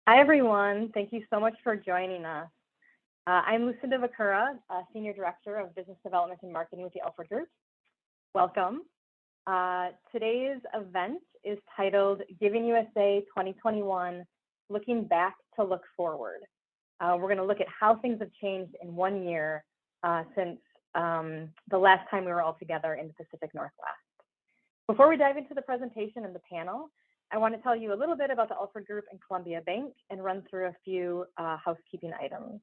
Hi, everyone. Thank you so much for joining us. I'm Lucinda Vakura, Senior Director of Business Development and Marketing with the Alford Group. Welcome. Today's event is titled Giving USA 2021, Looking Back to Look Forward. We're going to look at how things have changed in 1 year since the last time we were all together in the Pacific Northwest. Before we dive into the presentation and the panel, I want to tell you a little bit about the Alford Group and Columbia Bank and run through a few housekeeping items.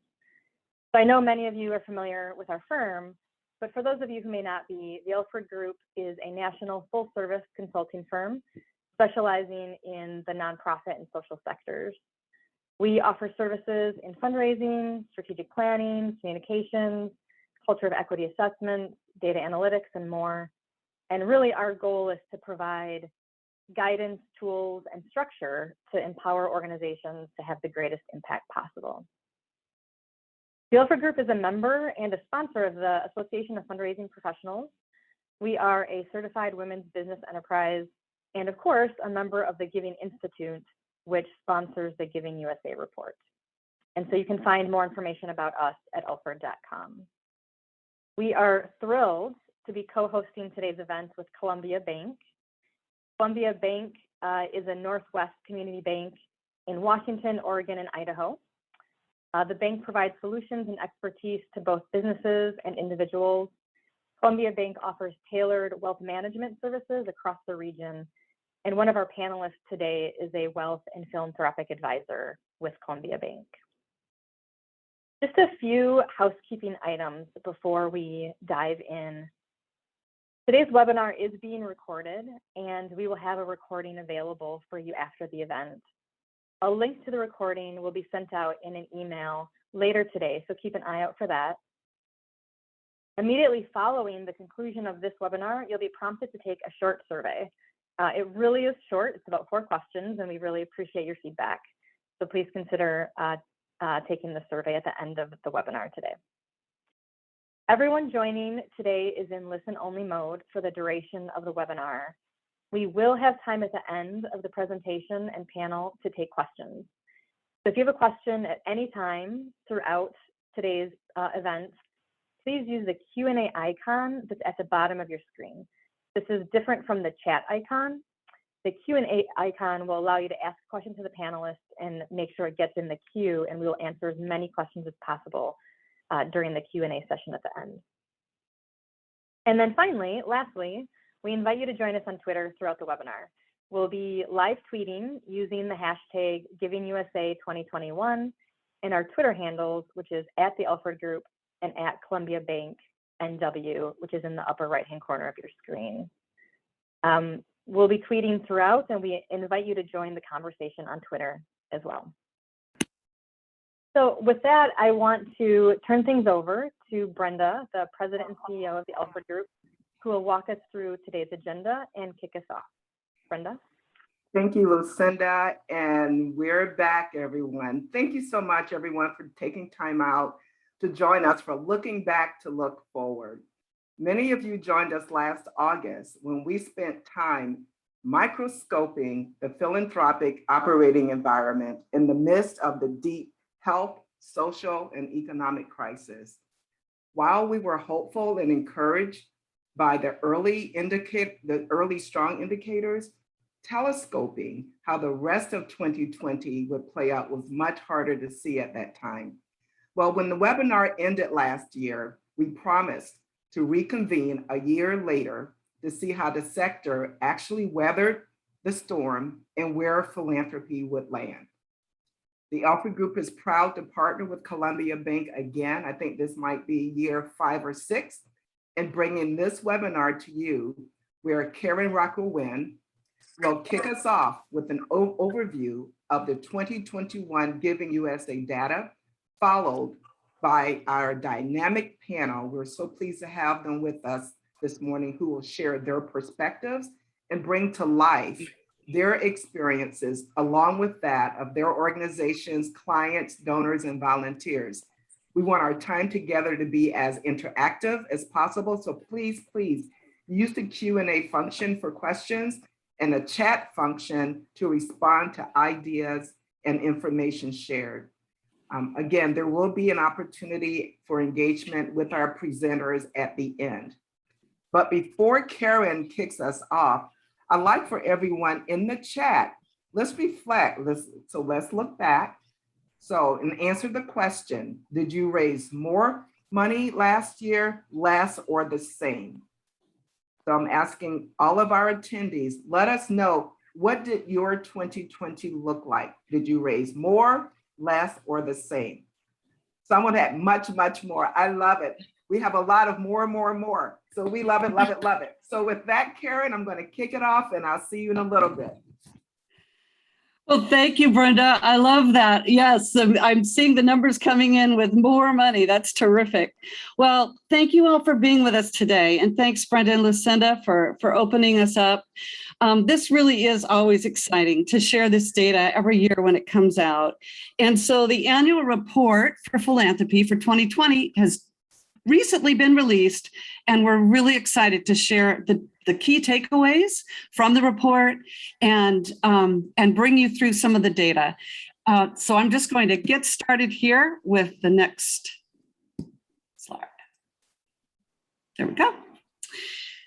So I know many of you are familiar with our firm, but for those of you who may not be, the Alford Group is a national full-service consulting firm specializing in the nonprofit and social sectors. We offer services in fundraising, strategic planning, communications, culture of equity assessment, data analytics, and more. And really our goal is to provide guidance, tools, and structure to empower organizations to have the greatest impact possible. The Alford Group is a member and a sponsor of the Association of Fundraising Professionals. We are a certified women's business enterprise, and of course, a member of the Giving Institute, which sponsors the Giving USA report. And so you can find more information about us at alford.com. We are thrilled to be co-hosting today's event with Columbia Bank. Columbia Bank is a Northwest community bank in Washington, Oregon, and Idaho. The bank provides solutions and expertise to both businesses and individuals. Columbia Bank offers tailored wealth management services across the region. And one of our panelists today is a wealth and philanthropic advisor with Columbia Bank. Just a few housekeeping items before we dive in. Today's webinar is being recorded, and we will have a recording available for you after the event. A link to the recording will be sent out in an email later today, so keep an eye out for that. Immediately following the conclusion of this webinar, you'll be prompted to take a short survey. It really is short. It's about 4 questions, and we really appreciate your feedback. So please consider taking the survey at the end of the webinar today. Everyone joining today is in listen-only mode for the duration of the webinar. We will have time at the end of the presentation and panel to take questions. So if you have a question at any time throughout today's event, please use the Q&A icon that's at the bottom of your screen. This is different from the chat icon. The Q&A icon will allow you to ask questions to the panelists and make sure it gets in the queue, and we will answer as many questions as possible during the Q&A session at the end. And then finally, lastly, we invite you to join us on Twitter throughout the webinar. We'll be live tweeting using the hashtag GivingUSA2021 and our Twitter handles, which is at the Alford Group and at Columbia Bank NW, which is in the upper right-hand corner of your screen. We'll be tweeting throughout, and we invite you to join the conversation on Twitter as well. So with that, I want to turn things over to Brenda, the President and CEO of the Alford Group, who will walk us through today's agenda and kick us off. Brenda? Thank you, Lucinda, and we're back, everyone. Thank you so much, everyone, for taking time out to join us for Looking Back to Look Forward. Many of you joined us last August when we spent time microscoping the philanthropic operating environment in the midst of the deep health, social, and economic crisis. While we were hopeful and encouraged by the early strong indicators, telescoping how the rest of 2020 would play out was much harder to see at that time. Well, when the webinar ended last year, we promised to reconvene a year later to see how the sector actually weathered the storm and where philanthropy would land. The Alfred Group is proud to partner with Columbia Bank again. I think this might be year 5 or 6, and bringing this webinar to you, where Karen Rotko-Wynn will kick us off with an overview of the 2021 Giving USA data, followed by our dynamic panel. We're so pleased to have them with us this morning, who will share their perspectives and bring to life their experiences, along with that of their organizations, clients, donors, and volunteers. We want our time together to be as interactive as possible. So please, please use the Q&A function for questions and the chat function to respond to ideas and information shared. Again, there will be an opportunity for engagement with our presenters at the end. But before Karen kicks us off, I'd like for everyone in the chat, let's reflect. Let's look back. And answer the question, did you raise more money last year, less, or the same? So I'm asking all of our attendees, let us know, what did your 2020 look like? Did you raise more, less, or the same? Someone had much, much more. I love it. We have a lot of more. So we love it, love it, love it. So with that, Karen, I'm going to kick it off and I'll see you in a little bit. Well, thank you, Brenda. I love that. Yes, I'm seeing the numbers coming in with more money. That's terrific. Well, thank you all for being with us today. And thanks, Brenda and Lucinda, for opening us up. This really is always exciting to share this data every year when it comes out. And so the annual report for Philanthropy for 2020 has recently been released, and we're really excited to share the key takeaways from the report and bring you through some of the data. So I'm just going to get started here with the next slide. There we go.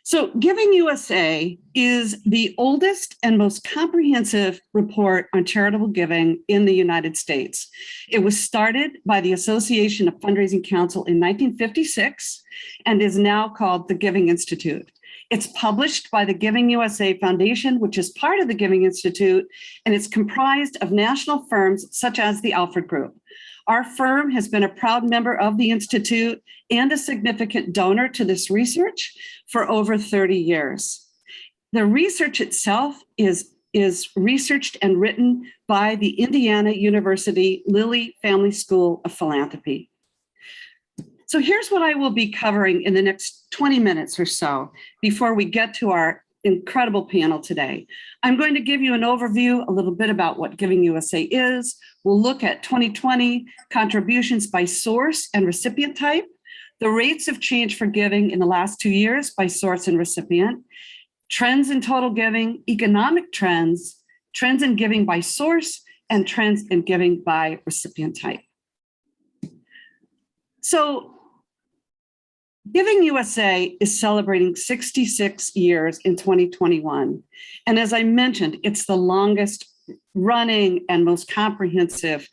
So Giving USA is the oldest and most comprehensive report on charitable giving in the United States. It was started by the Association of Fundraising Council in 1956 and is now called the Giving Institute. It's published by the Giving USA Foundation, which is part of the Giving Institute, and it's comprised of national firms such as the Alford Group. Our firm has been a proud member of the Institute and a significant donor to this research for over 30 years. The research itself is researched and written by the Indiana University Lilly Family School of Philanthropy. So here's what I will be covering in the next 20 minutes or so before we get to our incredible panel today. I'm going to give you an overview, a little bit about what Giving USA is. We'll look at 2020 contributions by source and recipient type, the rates of change for giving in the last 2 years by source and recipient, trends in total giving, economic trends, trends in giving by source, and trends in giving by recipient type. So Giving USA is celebrating 66 years in 2021. And as I mentioned, it's the longest running and most comprehensive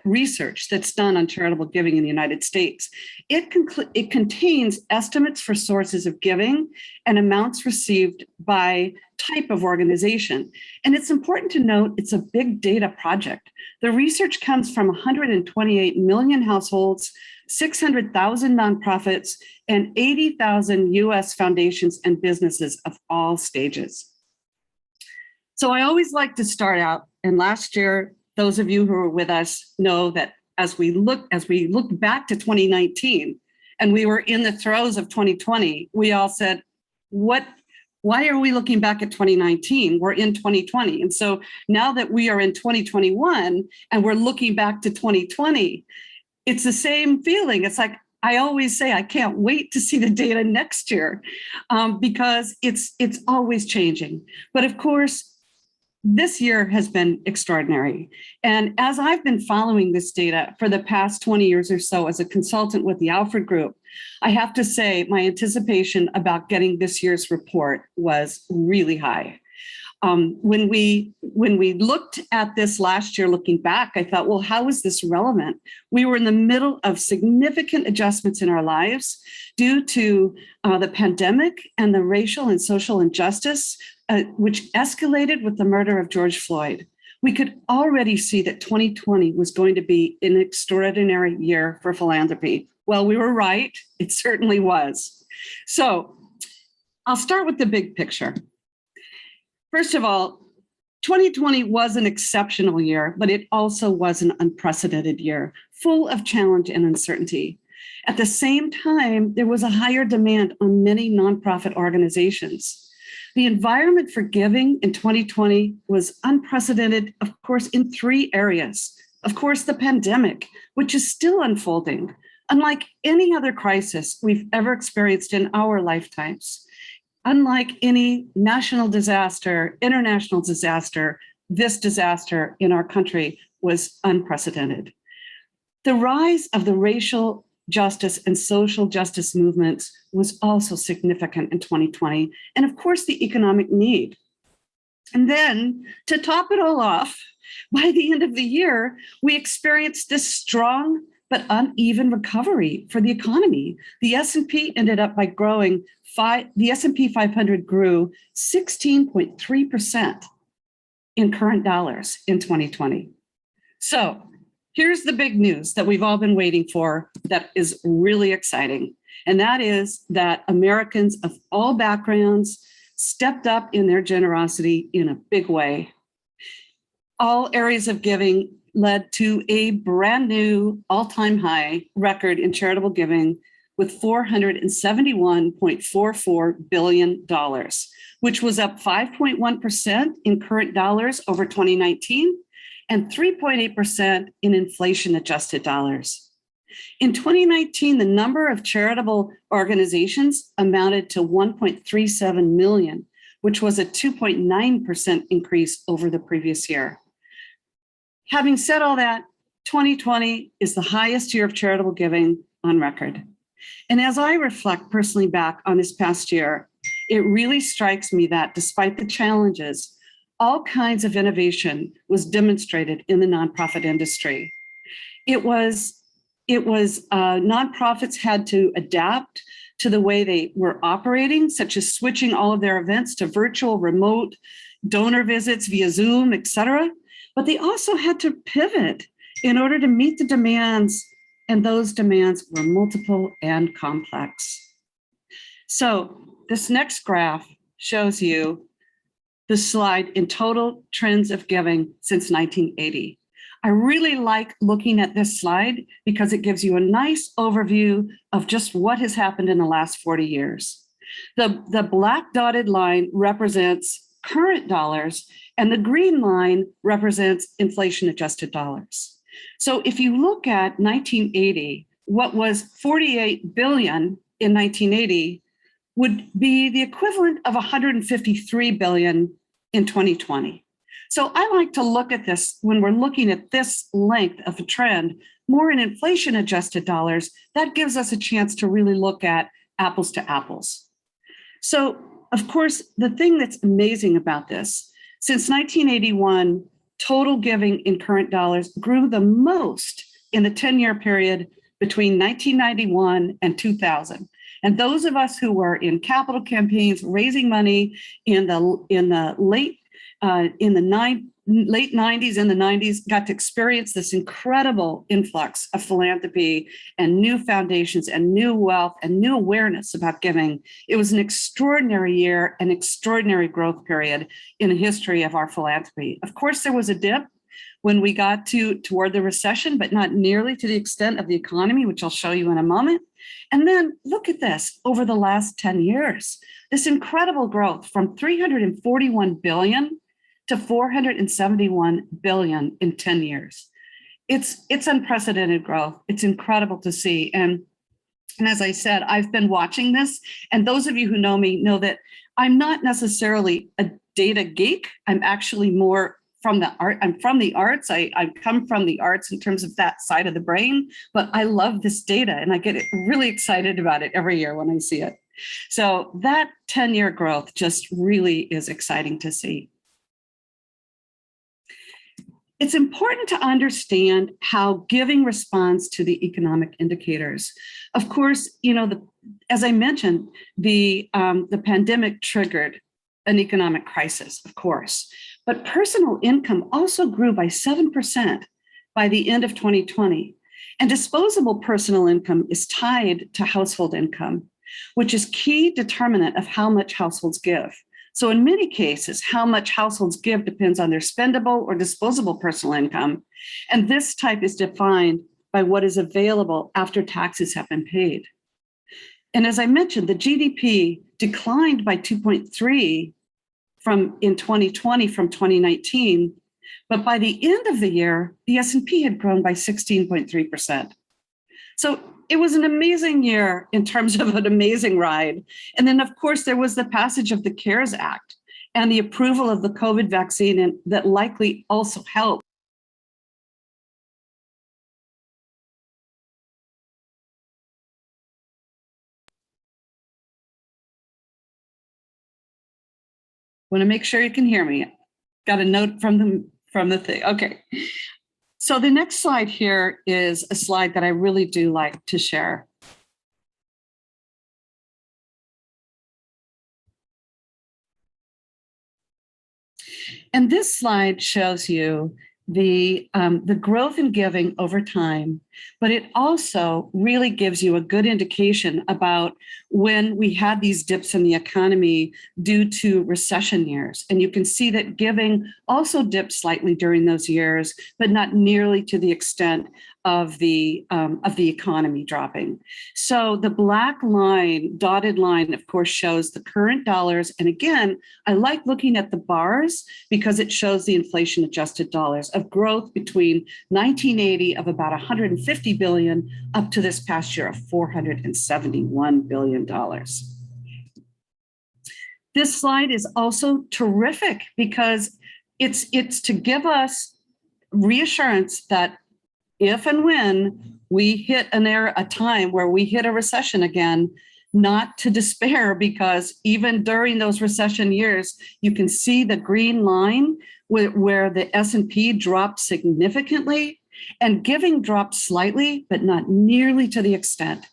research that's done on charitable giving in the United States. It contains estimates for sources of giving and amounts received by type of organization. And it's important to note it's a big data project. The research comes from 128 million households, 600,000 nonprofits, and 80,000 US foundations and businesses of all stages. So I always like to start out, and last year, those of you who were with us know that as we look back to 2019, and we were in the throes of 2020, we all said, why are we looking back at 2019? We're in 2020. And so now that we are in 2021 and we're looking back to 2020, it's the same feeling. It's like, I always say, I can't wait to see the data next year because it's always changing. But of course, this year has been extraordinary. And as I've been following this data for the past 20 years or so as a consultant with the Alfred Group, I have to say my anticipation about getting this year's report was really high. When we looked at this last year, looking back, I thought, well, how is this relevant? We were in the middle of significant adjustments in our lives due to the pandemic and the racial and social injustice, which escalated with the murder of George Floyd. We could already see that 2020 was going to be an extraordinary year for philanthropy. Well, we were right. It certainly was. So I'll start with the big picture. First of all, 2020 was an exceptional year, but it also was an unprecedented year, full of challenge and uncertainty. At the same time, there was a higher demand on many nonprofit organizations. The environment for giving in 2020 was unprecedented, of course, in 3 areas. Of course, the pandemic, which is still unfolding, unlike any other crisis we've ever experienced in our lifetimes. Unlike any national disaster, international disaster, this disaster in our country was unprecedented. The rise of the racial justice and social justice movements was also significant in 2020, and of course, the economic need. And then, to top it all off, by the end of the year, we experienced this strong but uneven recovery for the economy. The S&P ended up by growing, the S&P 500 grew 16.3% in current dollars in 2020. So here's the big news that we've all been waiting for that is really exciting. And that is that Americans of all backgrounds stepped up in their generosity in a big way. All areas of giving led to a brand new all-time high record in charitable giving with $471.44 billion, which was up 5.1% in current dollars over 2019 and 3.8% in inflation-adjusted dollars. In 2019, the number of charitable organizations amounted to 1.37 million, which was a 2.9% increase over the previous year. Having said all that, 2020 is the highest year of charitable giving on record. And as I reflect personally back on this past year, it really strikes me that despite the challenges, all kinds of innovation was demonstrated in the nonprofit industry. Nonprofits had to adapt to the way they were operating, such as switching all of their events to virtual, remote, donor visits via Zoom, et cetera. But they also had to pivot in order to meet the demands, and those demands were multiple and complex. So this next graph shows you the slide in total trends of giving since 1980. I really like looking at this slide because it gives you a nice overview of just what has happened in the last 40 years. The black dotted line represents current dollars, and the green line represents inflation-adjusted dollars. So if you look at 1980, what was 48 billion in 1980 would be the equivalent of 153 billion in 2020. So I like to look at this when we're looking at this length of a trend, more in inflation-adjusted dollars. That gives us a chance to really look at apples to apples. So, of course, the thing that's amazing about this, since 1981, total giving in current dollars grew the most in the 10-year period between 1991 and 2000. And those of us who were in capital campaigns raising money in the late 90s and the 90s got to experience this incredible influx of philanthropy and new foundations and new wealth and new awareness about giving. It was an extraordinary year, an extraordinary growth period in the history of our philanthropy. Of course, there was a dip when we got toward the recession, but not nearly to the extent of the economy, which I'll show you in a moment. And then look at this over the last 10 years, this incredible growth from 341 billion to 471 billion in 10 years. It's unprecedented growth. It's incredible to see. And as I said, I've been watching this, and those of you who know me know that I'm not necessarily a data geek. I'm actually more from the art. I'm from the arts. I come from the arts in terms of that side of the brain, but I love this data and I get really excited about it every year when I see it. So that 10-year growth just really is exciting to see. It's important to understand how giving responds to the economic indicators. Of course, as I mentioned, the pandemic triggered an economic crisis, of course, but personal income also grew by 7% by the end of 2020. And disposable personal income is tied to household income, which is key determinant of how much households give. So in many cases, how much households give depends on their spendable or disposable personal income. And this type is defined by what is available after taxes have been paid. And as I mentioned, the GDP declined by 2.3 in 2020 from 2019, but by the end of the year, the S&P had grown by 16.3%. So it was an amazing year in terms of an amazing ride. And then, of course, there was the passage of the CARES Act. and the approval of the COVID vaccine, and that likely also helped. Want to make sure you can hear me. Got a note from the thing. Okay. So the next slide here is a slide that I really do like to share. And this slide shows you the growth in giving over time, but it also really gives you a good indication about when we had these dips in the economy due to recession years. And you can see that giving also dipped slightly during those years, but not nearly to the extent of the economy dropping. So the black line, dotted line, of course, shows the current dollars. And again, I like looking at the bars because it shows the inflation adjusted dollars of growth between 1980 of about 150 billion up to this past year of $471 billion. This slide is also terrific because it's to give us reassurance that if and when we hit a time where we hit a recession again, not to despair, because even during those recession years, you can see the green line where the S&P dropped significantly and giving dropped slightly, but not nearly to the extent.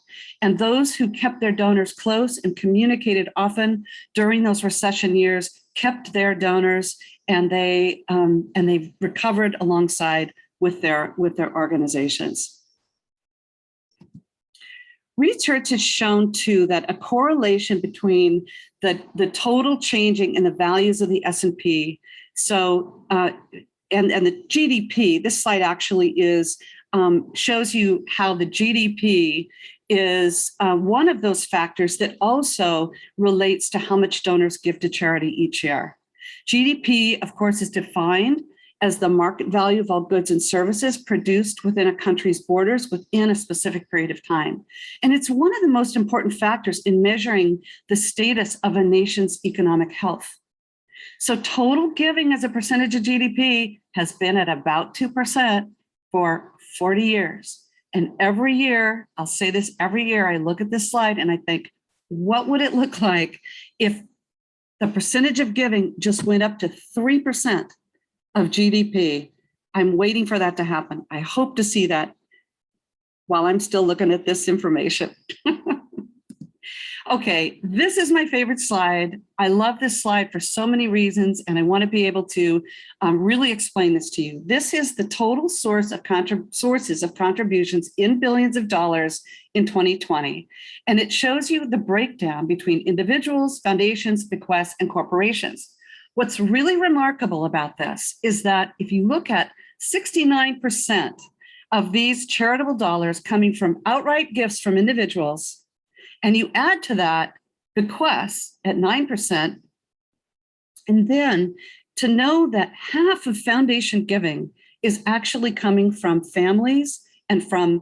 And those who kept their donors close and communicated often during those recession years kept their donors, and they recovered alongside with their organizations. Research has shown too that a correlation between the total changing in the values of the S&P, and the GDP. This slide actually shows you how the GDP is one of those factors that also relates to how much donors give to charity each year. GDP, of course, is defined as the market value of all goods and services produced within a country's borders within a specific period of time. And it's one of the most important factors in measuring the status of a nation's economic health. So total giving as a percentage of GDP has been at about 2% for 40 years. And every year, I'll say this every year, I look at this slide and I think, what would it look like if the percentage of giving just went up to 3% of GDP? I'm waiting for that to happen. I hope to see that while I'm still looking at this information. Okay, this is my favorite slide. I love this slide for so many reasons, and I want to be able to really explain this to you. This is the total sources of contributions in billions of dollars in 2020, and it shows you the breakdown between individuals, foundations, bequests, and corporations. What's really remarkable about this is that if you look at 69% of these charitable dollars coming from outright gifts from individuals, and you add to that bequests at 9%, and then to know that half of foundation giving is actually coming from families and from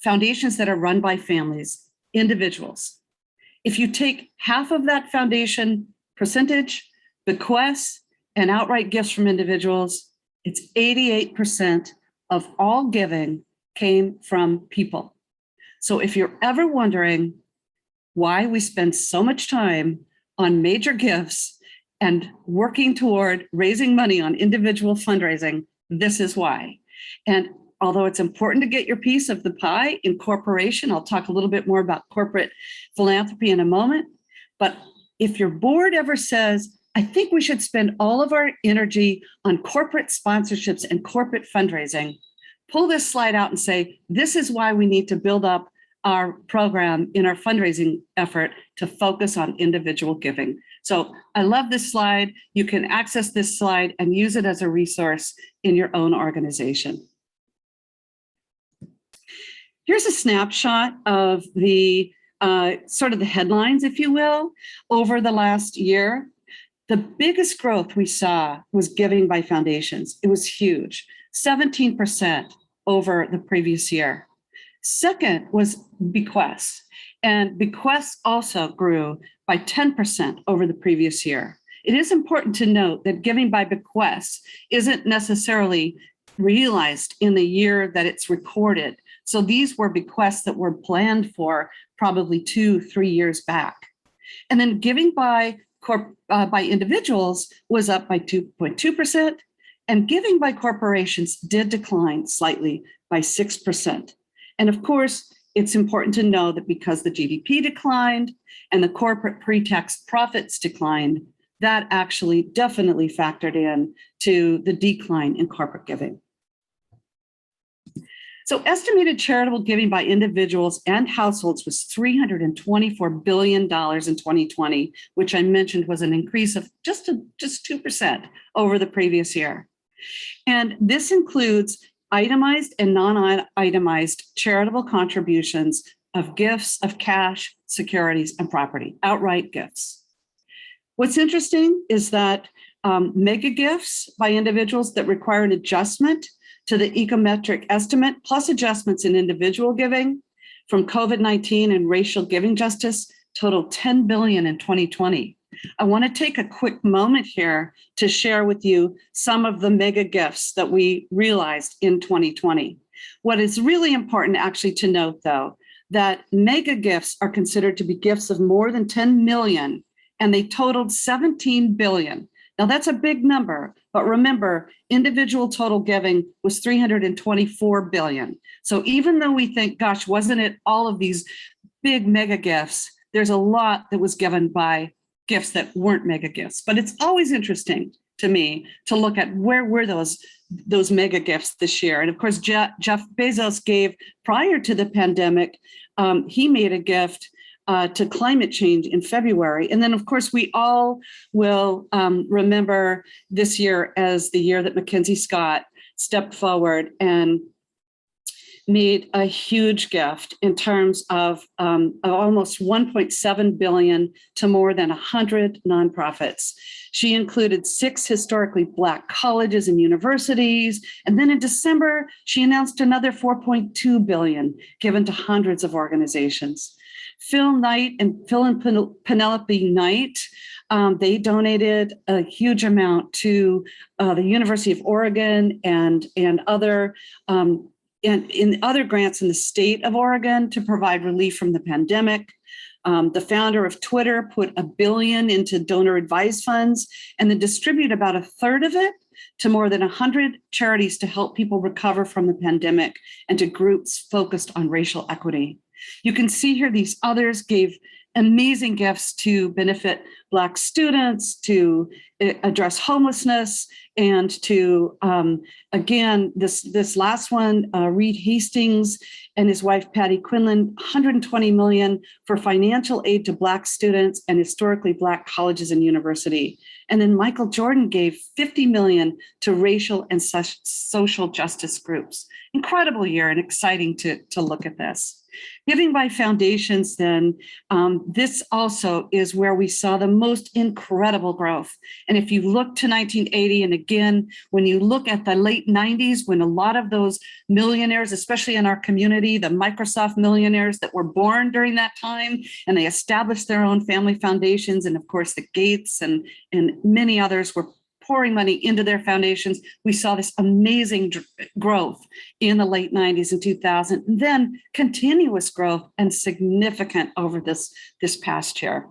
foundations that are run by families, individuals. If you take half of that foundation percentage, bequests, and outright gifts from individuals, it's 88% of all giving came from people. So if you're ever wondering why we spend so much time on major gifts and working toward raising money on individual fundraising, this is why. And although it's important to get your piece of the pie in corporation, I'll talk a little bit more about corporate philanthropy in a moment. But if your board ever says, I think we should spend all of our energy on corporate sponsorships and corporate fundraising, pull this slide out and say, this is why we need to build up our program in our fundraising effort to focus on individual giving. So I love this slide. You can access this slide and use it as a resource in your own organization. Here's a snapshot of the sort of the headlines, if you will, over the last year. The biggest growth we saw was giving by foundations. It was huge, 17% over the previous year. Second was bequests, and bequests also grew by 10% over the previous year. it is important to note that giving by bequests isn't necessarily realized in the year that it's recorded. So these were bequests that were planned for probably 2-3 years back. And then giving by individuals was up by 2.2%, and giving by corporations did decline slightly by 6%. And of course, it's important to know that because the GDP declined and the corporate pre-tax profits declined, that actually definitely factored in to the decline in corporate giving. So estimated charitable giving by individuals and households was $324 billion in 2020, which I mentioned was an increase of just 2% over the previous year. And this includes itemized and non-itemized charitable contributions of gifts of cash, securities, and property, outright gifts. What's interesting is that mega gifts by individuals that require an adjustment to the econometric estimate, plus adjustments in individual giving from COVID-19 and racial giving justice, totaled $10 billion in 2020. I want to take a quick moment here to share with you some of the mega gifts that we realized in 2020. What is really important actually to note, though, that mega gifts are considered to be gifts of more than 10 million, and they totaled 17 billion. Now that's a big number, but remember, individual total giving was 324 billion. So even though we think, gosh, wasn't it all of these big mega gifts, there's a lot that was given by gifts that weren't mega gifts. But it's always interesting to me to look at where were those mega gifts this year. And of course, Jeff Bezos gave prior to the pandemic, he made a gift to climate change in February. And then, of course, we all will remember this year as the year that Mackenzie Scott stepped forward and made a huge gift in terms of almost 1.7 billion to more than 100 nonprofits. She included 6 historically Black colleges and universities. And then in December, she announced another 4.2 billion given to hundreds of organizations. Phil and Penelope Knight, they donated a huge amount to the University of Oregon and other and in other grants in the state of Oregon to provide relief from the pandemic. The founder of Twitter put $1 billion into donor advised funds and then distribute about a third of it to more than 100 charities to help people recover from the pandemic and to groups focused on racial equity. You can see here these others gave amazing gifts to benefit Black students, to address homelessness, and to, again, this last one, Reed Hastings and his wife, Patty Quinlan, $120 million for financial aid to Black students and historically Black colleges and university. And then Michael Jordan gave $50 million to racial and social justice groups. Incredible year and exciting to look at this. Giving by foundations, then, this also is where we saw the most incredible growth. And if you look to 1980, and again, when you look at the late 90s, when a lot of those millionaires, especially in our community, the Microsoft millionaires that were born during that time, and they established their own family foundations, and of course, the Gates and many others were pouring money into their foundations. We saw this amazing growth in the late 90s and 2000, and then continuous growth and significant over this past year.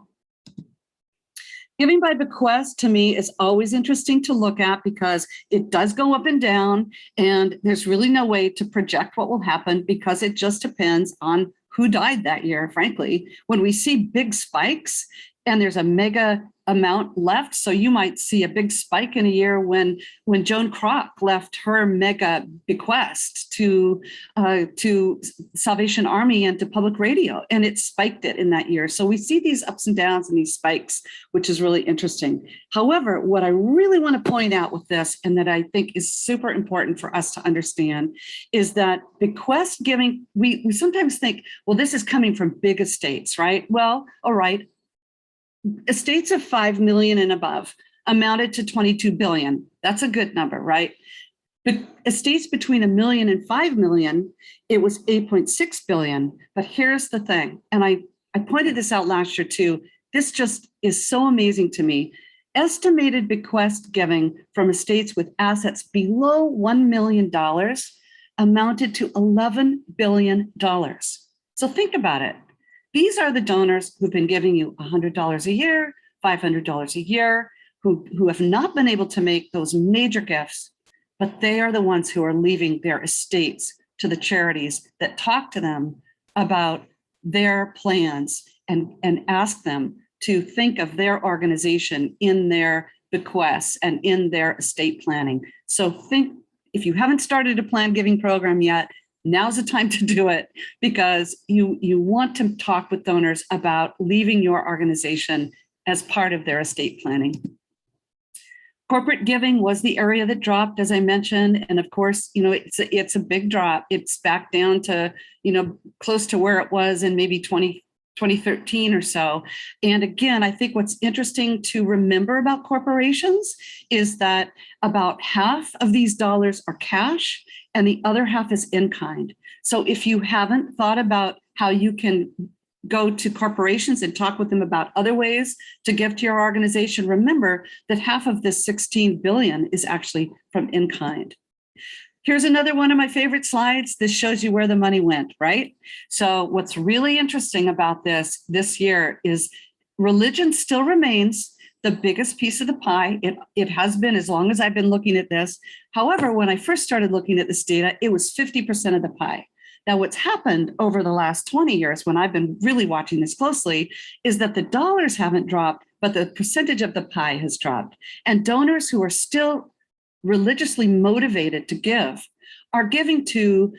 Giving by bequest to me is always interesting to look at because it does go up and down, and there's really no way to project what will happen because it just depends on who died that year, frankly. When we see big spikes and there's a mega amount left. So you might see a big spike in a year when Joan Kroc left her mega bequest to Salvation Army and to public radio, and it spiked it in that year. So we see these ups and downs and these spikes, which is really interesting. However, what I really want to point out with this, and that I think is super important for us to understand, is that bequest giving, we sometimes think, well, this is coming from big estates, right? Well, all right. Estates of 5 million and above amounted to 22 billion. That's a good number, right? But estates between $1 million and 5 million, it was 8.6 billion. But here's the thing, and I pointed this out last year too. This just is so amazing to me. estimated bequest giving from estates with assets below $1 million amounted to $11 billion. So think about it. These are the donors who've been giving you $100 a year, $500 a year, who have not been able to make those major gifts, but they are the ones who are leaving their estates to the charities that talk to them about their plans and ask them to think of their organization in their bequests and in their estate planning. So think, if you haven't started a planned giving program yet, now's the time to do it, because you want to talk with donors about leaving your organization as part of their estate planning. Corporate giving was the area that dropped, as I mentioned. And of course, it's a big drop. It's back down to, close to where it was in maybe 2013 or so. And again, I think what's interesting to remember about corporations is that about half of these dollars are cash and the other half is in kind. So if you haven't thought about how you can go to corporations and talk with them about other ways to give to your organization, remember that half of this 16 billion is actually from in kind. Here's another one of my favorite slides. This shows you where the money went, right? So what's really interesting about this year is religion still remains the biggest piece of the pie. It has been as long as I've been looking at this. However, when I first started looking at this data, it was 50% of the pie. Now, what's happened over the last 20 years, when I've been really watching this closely, is that the dollars haven't dropped, but the percentage of the pie has dropped. And donors who are still religiously motivated to give are giving to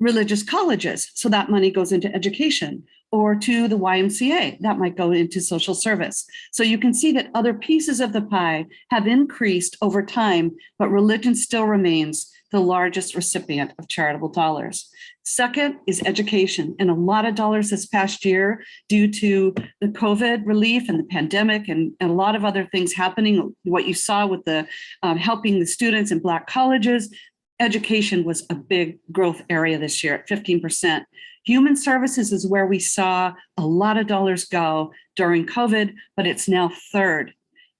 religious colleges. So that money goes into education, or to the YMCA, that might go into social service. So you can see that other pieces of the pie have increased over time, but religion still remains the largest recipient of charitable dollars. Second is education, and a lot of dollars this past year due to the COVID relief and the pandemic and a lot of other things happening. What you saw with the helping the students in Black colleges, education was a big growth area this year at 15%. Human services is where we saw a lot of dollars go during COVID, but it's now third.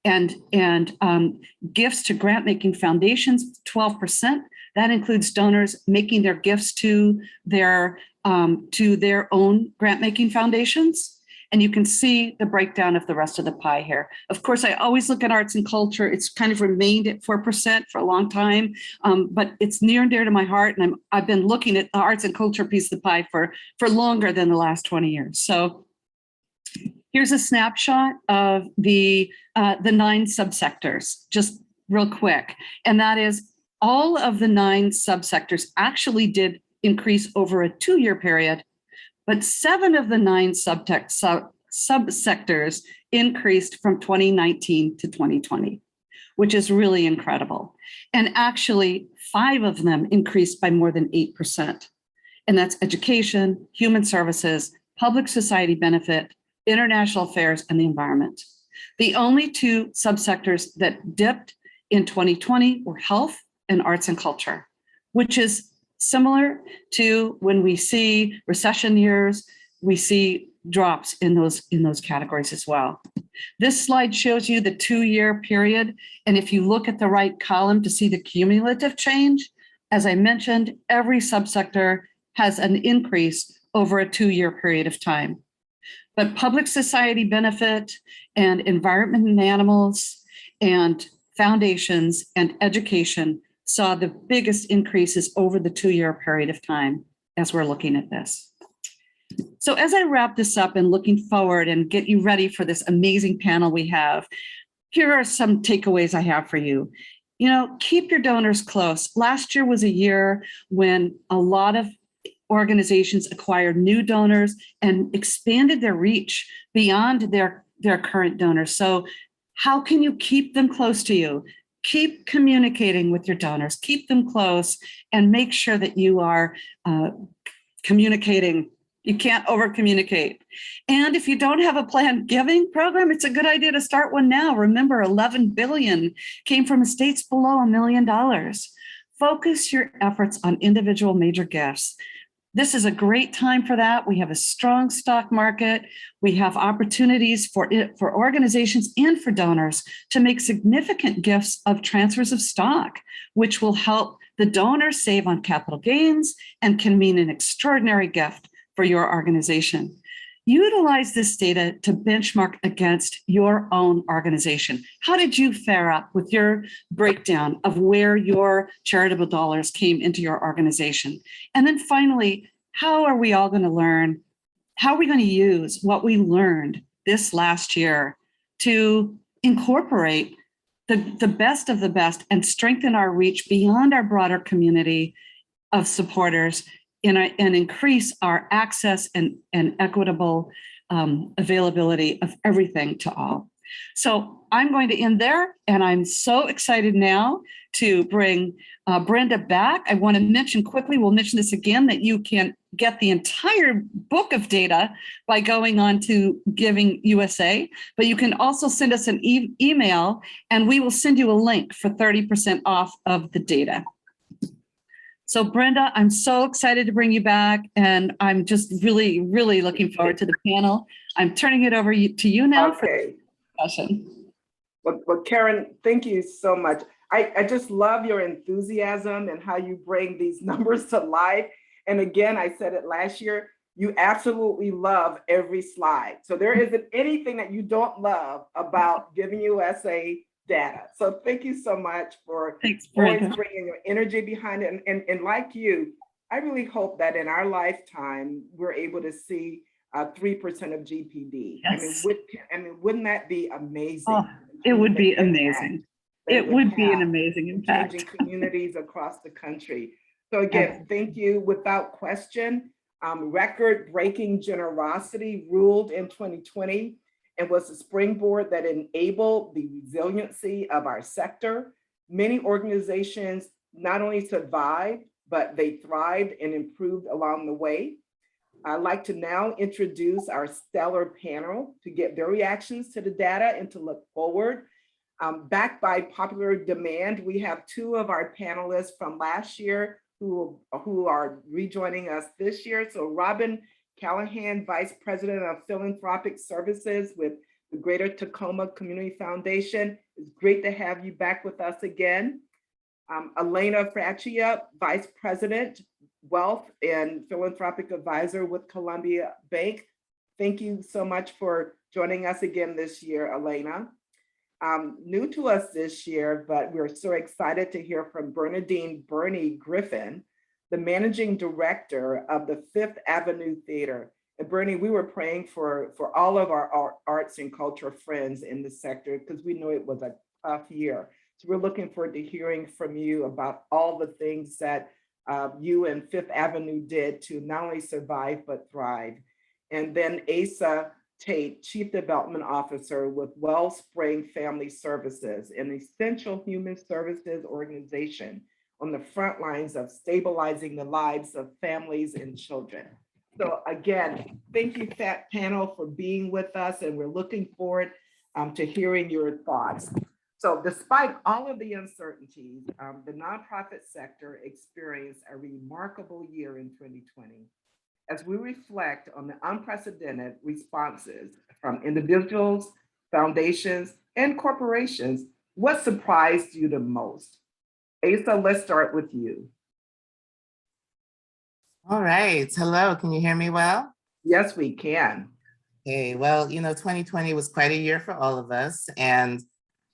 And gifts to grant-making foundations, 12%. That includes donors making their gifts to their own grant-making foundations. And you can see the breakdown of the rest of the pie here. Of course, I always look at arts and culture. It's kind of remained at 4% for a long time, but it's near and dear to my heart. And I've been looking at the arts and culture piece of the pie for longer than the last 20 years. So here's a snapshot of the 9 subsectors, just real quick. And that is all of the 9 subsectors actually did increase over a 2-year period, but 7 of the 9 subsectors increased from 2019 to 2020, which is really incredible. And actually 5 of them increased by more than 8%. And that's education, human services, public society benefit, international affairs, and the environment. The only 2 subsectors that dipped in 2020 were health and arts and culture, which is similar to when we see recession years, we see drops in those categories as well. This slide shows you the 2-year period. And if you look at the right column to see the cumulative change, as I mentioned, every subsector has an increase over a 2-year period of time. But public society benefit and environment and animals and foundations and education saw the biggest increases over the 2-year period of time as we're looking at this. So as I wrap this up and looking forward and get you ready for this amazing panel we have, here are some takeaways I have for you. Keep your donors close. Last year was a year when a lot of organizations acquired new donors and expanded their reach beyond their current donors. So how can you keep them close to you? Keep communicating with your donors, keep them close, and make sure that you are communicating. You can't over-communicate. And if you don't have a planned giving program, it's a good idea to start one now. Remember, 11 billion came from estates below $1 million. Focus your efforts on individual major gifts. This is a great time for that. We have a strong stock market. We have opportunities for organizations and for donors to make significant gifts of transfers of stock, which will help the donor save on capital gains and can mean an extraordinary gift for your organization. Utilize this data to benchmark against your own organization. How did you fare up with your breakdown of where your charitable dollars came into your organization? And then finally, how are we all going to learn? How are we going to use what we learned this last year to incorporate the best of the best and strengthen our reach beyond our broader community of supporters and increase our access and equitable availability of everything to all? So I'm going to end there, and I'm so excited now to bring Brenda back. I want to mention quickly, we'll mention this again, that you can get the entire book of data by going on to Giving USA, but you can also send us an email and we will send you a link for 30% off of the data. So Brenda, I'm so excited to bring you back, and I'm just really, really looking forward to the panel. I'm turning it over to you now for the discussion. Well, Karen, thank you so much. I just love your enthusiasm and how you bring these numbers to life. And again, I said it last year, you absolutely love every slide. So there isn't anything that you don't love about Giving USA data. So thank you so much for always bringing your energy behind it. And like you, I really hope that in our lifetime, we're able to see 3% of GPD. Yes. Wouldn't that be amazing? Oh, it would be amazing. It would be an amazing impact. Changing communities across the country. So again, thank you. Without question, record-breaking generosity ruled in 2020 and was the springboard that enabled the resiliency of our sector. Many organizations not only survived, but they thrived and improved along the way. I'd like to now introduce our stellar panel to get their reactions to the data and to look forward. Backed by popular demand, we have two of our panelists from last year who are rejoining us this year. So Robin Callahan, Vice President of Philanthropic Services with the Greater Tacoma Community Foundation. It's great to have you back with us again. Elena Fracchia, Vice President, Wealth and Philanthropic Advisor with Columbia Bank. Thank you so much for joining us again this year, Elena. New to us this year, but we're so excited to hear from Bernadine Griffin, the Managing Director of the Fifth Avenue Theater. And Bernie, we were praying for all of our arts and culture friends in the sector because we know it was a tough year. So we're looking forward to hearing from you about all the things that you and Fifth Avenue did to not only survive, but thrive. And then Asa Tate, Chief Development Officer with Wellspring Family Services, an essential human services organization on the front lines of stabilizing the lives of families and children. So again, thank you, panel, for being with us, and we're looking forward to hearing your thoughts. So despite all of the uncertainties, the nonprofit sector experienced a remarkable year in 2020. As we reflect on the unprecedented responses from individuals, foundations, and corporations, what surprised you the most? Asa, let's start with you. All right. Hello. Can you hear me well? Yes, we can. Okay. Well, 2020 was quite a year for all of us. And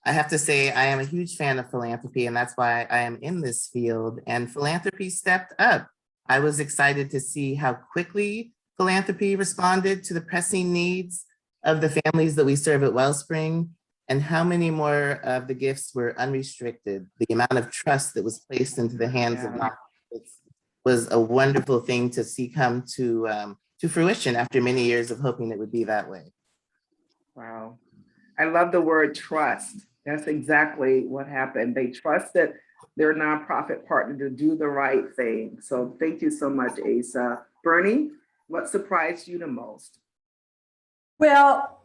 I have to say, I am a huge fan of philanthropy, and that's why I am in this field. And philanthropy stepped up. I was excited to see how quickly philanthropy responded to the pressing needs of the families that we serve at Wellspring, and how many more of the gifts were unrestricted. The amount of trust that was placed into the hands of nonprofits was a wonderful thing to see come to fruition after many years of hoping it would be that way. Wow. I love the word trust. That's exactly what happened. They trusted their nonprofit partner to do the right thing. So thank you so much, Asa. Bernie, what surprised you the most? Well,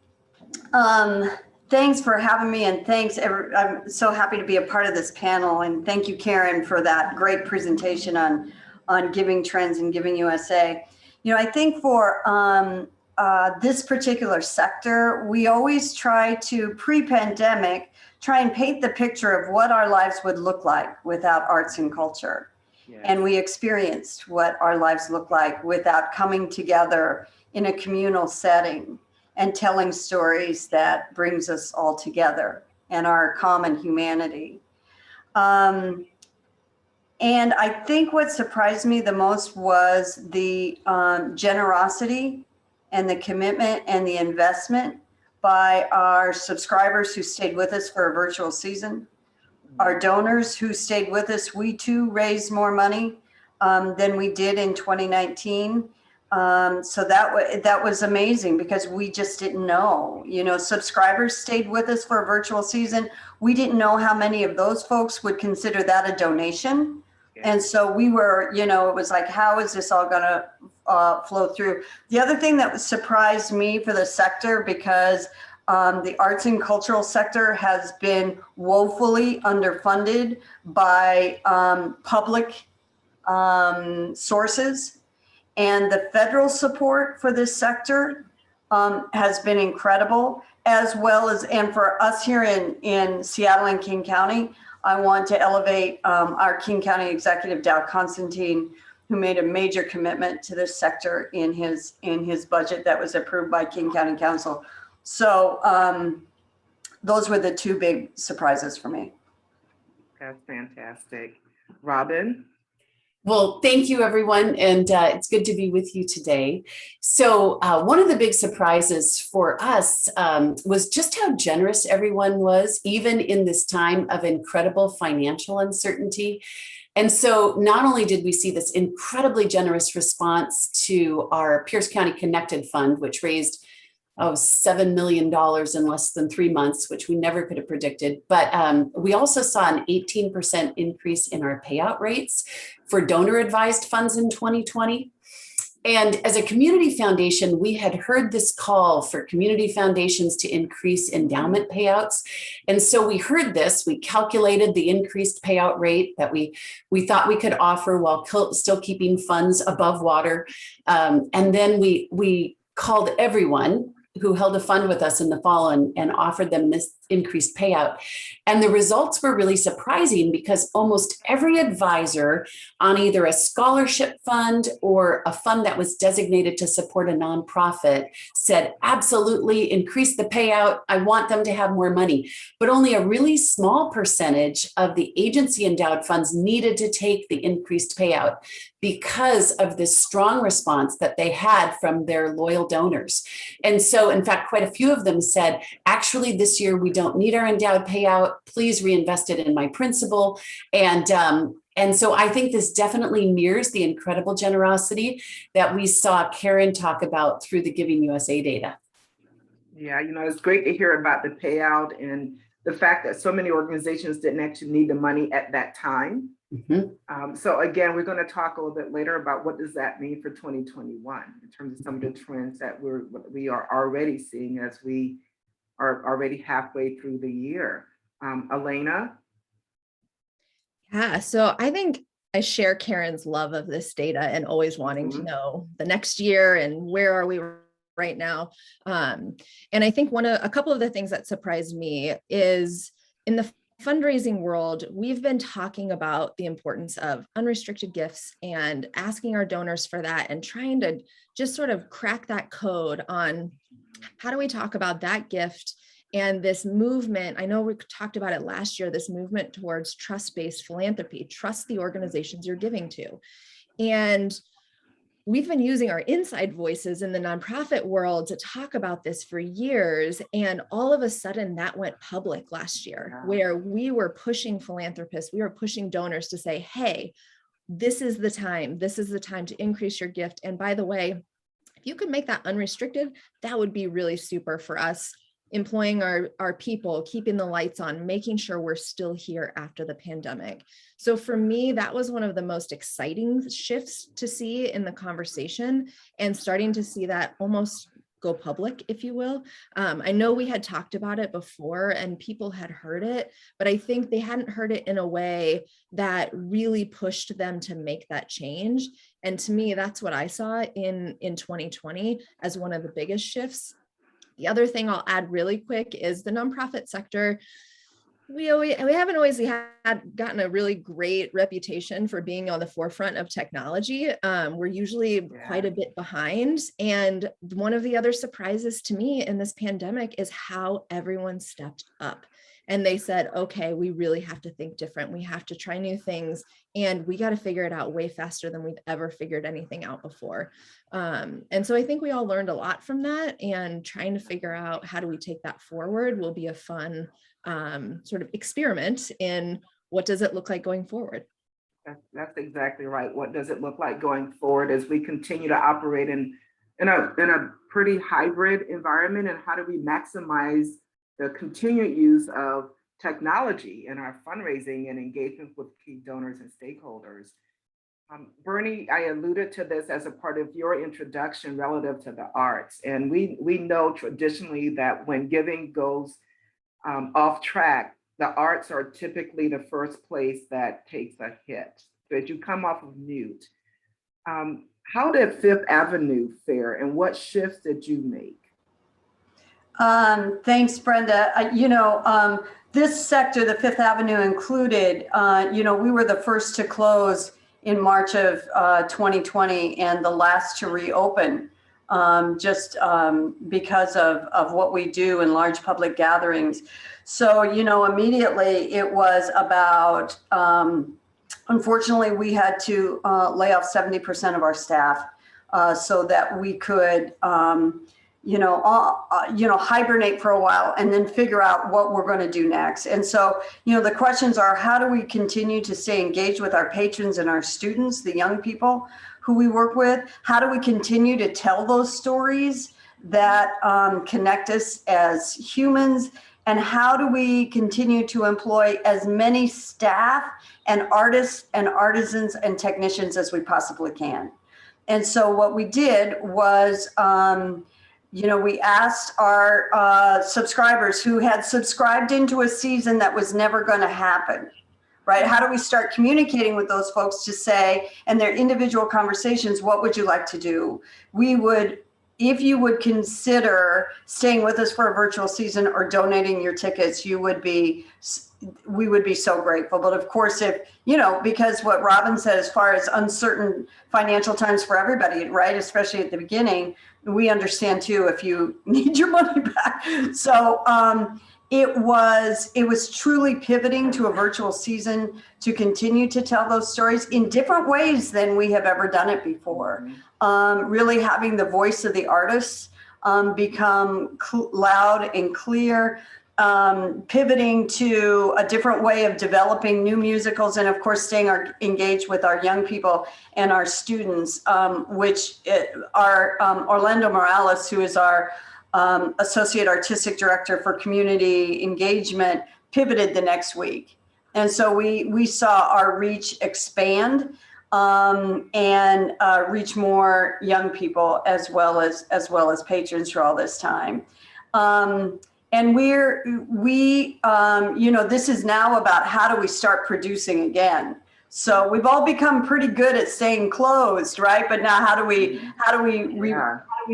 thanks for having me, and thanks. I'm so happy to be a part of this panel, and thank you, Karen, for that great presentation on on giving trends and Giving USA. You know, I think for this particular sector, we always try to, pre-pandemic, try and paint the picture of what our lives would look like without arts and culture. Yes. And we experienced what our lives look like without coming together in a communal setting and telling stories that brings us all together and our common humanity. And I think what surprised me the most was the generosity and the commitment and the investment by our subscribers who stayed with us for a virtual season, our donors who stayed with us. We too raised more money than we did in 2019. So that was amazing because we just didn't know, you know, subscribers stayed with us for a virtual season. We didn't know how many of those folks would consider that a donation. And so we were, you know, it was like, how is this all going to flow through? The other thing that surprised me for the sector, because the arts and cultural sector has been woefully underfunded by public sources. And the federal support for this sector has been incredible, as well as, and for us here in Seattle and King County, I want to elevate our King County Executive, Dow Constantine, who made a major commitment to this sector in his budget that was approved by King County Council. So those were the two big surprises for me. That's fantastic. Robin? Well, thank you, everyone. And it's good to be with you today. So one of the big surprises for us was just how generous everyone was, even in this time of incredible financial uncertainty. And so not only did we see this incredibly generous response to our Pierce County Connected Fund, which raised $7 million in less than 3 months, which we never could have predicted. But we also saw an 18% increase in our payout rates for donor advised funds in 2020. And as a community foundation, we had heard this call for community foundations to increase endowment payouts. And so we heard this, we calculated the increased payout rate that we thought we could offer while still keeping funds above water. And then we called everyone who held a fund with us in the fall and offered them this increased payout. And the results were really surprising because almost every advisor on either a scholarship fund or a fund that was designated to support a nonprofit said, absolutely, increase the payout. I want them to have more money. But only a really small percentage of the agency endowed funds needed to take the increased payout because of this strong response that they had from their loyal donors. And so, in fact, quite a few of them said, actually, this year we don't need our endowed payout. Please reinvest it in my principal. And so I think this definitely mirrors the incredible generosity that we saw Karen talk about through the Giving USA data. Yeah, you know, it's great to hear about the payout and the fact that so many organizations didn't actually need the money at that time. Mm-hmm. So again, we're going to talk a little bit later about what does that mean for 2021 in terms of some of the trends that we are already seeing as we are already halfway through the year. Elena? Yeah, so I think I share Karen's love of this data and always wanting to know the next year and where are we right now. And I think a couple of the things that surprised me is in the fundraising world, we've been talking about the importance of unrestricted gifts and asking our donors for that and trying to just sort of crack that code on how do we talk about that gift and this movement. I know we talked about it last year, this movement towards trust-based philanthropy, trust the organizations you're giving to. And we've been using our inside voices in the nonprofit world to talk about this for years. And all of a sudden that went public last year, where we were pushing philanthropists, we were pushing donors to say, hey, this is the time to increase your gift. And by the way, if you could make that unrestricted, that would be really super for us, employing our people, keeping the lights on, making sure we're still here after the pandemic. So for me, that was one of the most exciting shifts to see in the conversation and starting to see that almost go public, if you will. I know we had talked about it before and people had heard it, but I think they hadn't heard it in a way that really pushed them to make that change. And to me, that's what I saw in 2020 as one of the biggest shifts. The other thing I'll add really quick is the nonprofit sector. We haven't always gotten a really great reputation for being on the forefront of technology. We're usually quite a bit behind. And one of the other surprises to me in this pandemic is how everyone stepped up. And they said, okay, we really have to think different. We have to try new things. And we got to figure it out way faster than we've ever figured anything out before. And so I think we all learned a lot from that, and trying to figure out how do we take that forward will be a fun sort of experiment in what does it look like going forward. That's exactly right. What does it look like going forward as we continue to operate in a pretty hybrid environment, and how do we maximize the continued use of technology in our fundraising and engagement with key donors and stakeholders? Bernie, I alluded to this as a part of your introduction relative to the arts. And we know traditionally that when giving goes off track, the arts are typically the first place that takes a hit. So as you come off of mute, how did Fifth Avenue fare, and what shifts did you make? Thanks, Brenda. This sector, the Fifth Avenue included, we were the first to close in March of 2020 and the last to reopen, just because of what we do in large public gatherings. So, immediately it was about, unfortunately, we had to lay off 70% of our staff so that we could, hibernate for a while and then figure out what we're going to do next. And so, the questions are, how do we continue to stay engaged with our patrons and our students, the young people who we work with? How do we continue to tell those stories that connect us as humans? And how do we continue to employ as many staff and artists and artisans and technicians as we possibly can? And so what we did was, we asked our subscribers who had subscribed into a season that was never going to happen, right? How do we start communicating with those folks to say, and their individual conversations, what would you like to do? We would, if you would consider staying with us for a virtual season or donating your tickets, we would be so grateful. But of course, if, because what Robin said, as far as uncertain financial times for everybody, right? Especially at the beginning, we understand too, if you need your money back. So it was truly pivoting to a virtual season to continue to tell those stories in different ways than we have ever done it before. Really having the voice of the artists become loud and clear, pivoting to a different way of developing new musicals, and of course staying engaged with our young people and our students, which are Orlando Morales, who is our Associate Artistic Director for Community Engagement, pivoted the next week. And so we saw our reach expand and reach more young people as well as patrons for all this time. And this is now about how do we start producing again. So we've all become pretty good at staying closed, right? But now how do we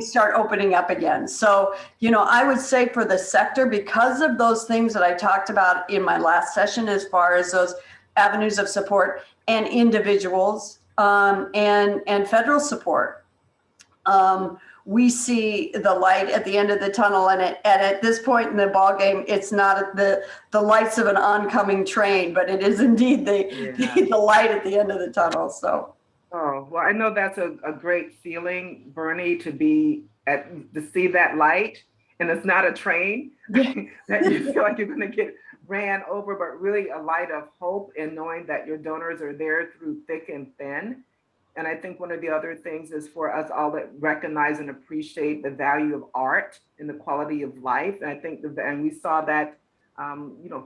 start opening up again? So, I would say for the sector, because of those things that I talked about in my last session, as far as those avenues of support and individuals and federal support, we see the light at the end of the tunnel, and at this point in the ball game, it's not the lights of an oncoming train, but it is indeed the light at the end of the tunnel. So, well, I know that's a great feeling, Bernie, to see that light, and it's not a train that you feel like you're going to get ran over, but really a light of hope, and knowing that your donors are there through thick and thin. And I think one of the other things is for us all to recognize and appreciate the value of art and the quality of life. And I think and we saw that,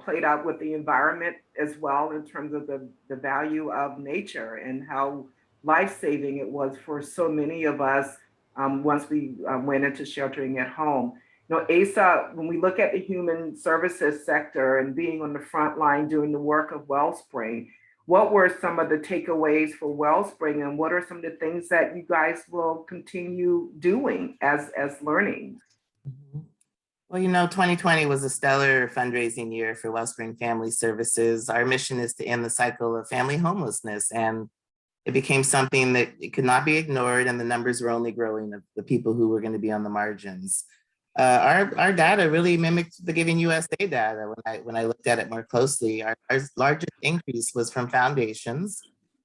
played out with the environment as well, in terms of the value of nature and how life-saving it was for so many of us once we went into sheltering at home. You know, Asa, when we look at the human services sector and being on the front line doing the work of Wellspring, what were some of the takeaways for Wellspring, and what are some of the things that you guys will continue doing as learning? Well, you know, 2020 was a stellar fundraising year for Wellspring Family Services. Our mission is to end the cycle of family homelessness, and it became something that it could not be ignored, and the numbers were only growing of the people who were going to be on the margins. Our data really mimicked the Giving USA data. When I looked at it more closely, our largest increase was from foundations,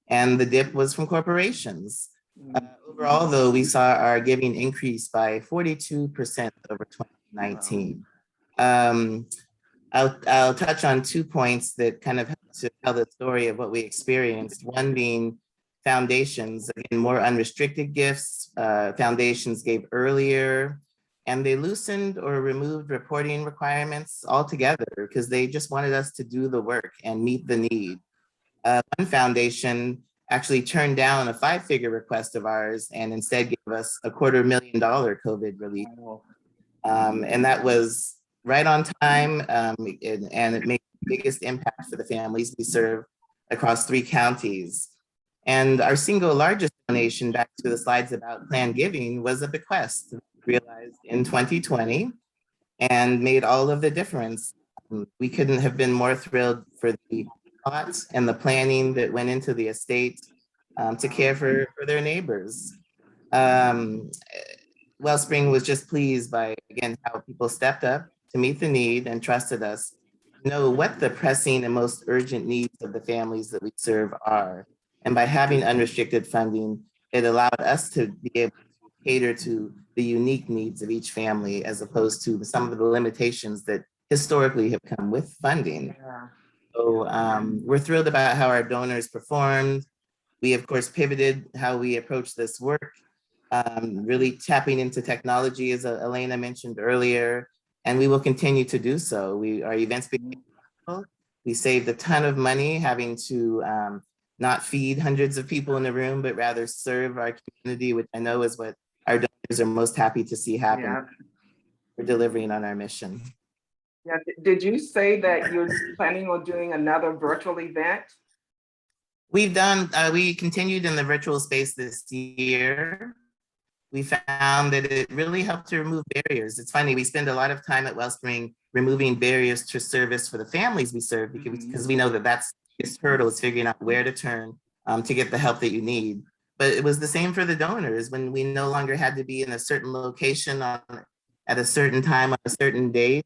and the dip was from corporations. Overall, though, we saw our giving increase by 42% over 2019. I'll touch on 2 points that kind of help to tell the story of what we experienced. One being foundations, again, more unrestricted gifts. Foundations gave earlier, and they loosened or removed reporting requirements altogether because they just wanted us to do the work and meet the need. One foundation actually turned down a 5-figure request of ours and instead gave us a $250,000 COVID relief. And that was right on time, and it made the biggest impact for the families we serve across 3 counties. And our single largest donation, back to the slides about planned giving, was a bequest realized in 2020 and made all of the difference. We couldn't have been more thrilled for the thoughts and the planning that went into the estate to care for their neighbors. Wellspring was just pleased by, again, how people stepped up to meet the need and trusted us to know what the pressing and most urgent needs of the families that we serve are. And by having unrestricted funding, it allowed us to be able to cater to the unique needs of each family as opposed to some of the limitations that historically have come with funding. Yeah. So we're thrilled about how our donors performed. We, of course, pivoted how we approach this work, really tapping into technology, as Elena mentioned earlier, and we will continue to do so. Our events became possible. We saved a ton of money having to not feed hundreds of people in the room, but rather serve our community, which I know is what our donors are most happy to see happen. Yeah. We're delivering on our mission. Yeah. Did you say that you're planning on doing another virtual event? We continued in the virtual space this year. We found that it really helped to remove barriers. It's funny, we spend a lot of time at Wellspring removing barriers to service for the families we serve because we know that that's the biggest hurdle, is figuring out where to turn to get the help that you need. But it was the same for the donors. When we no longer had to be in a certain location at a certain time on a certain date,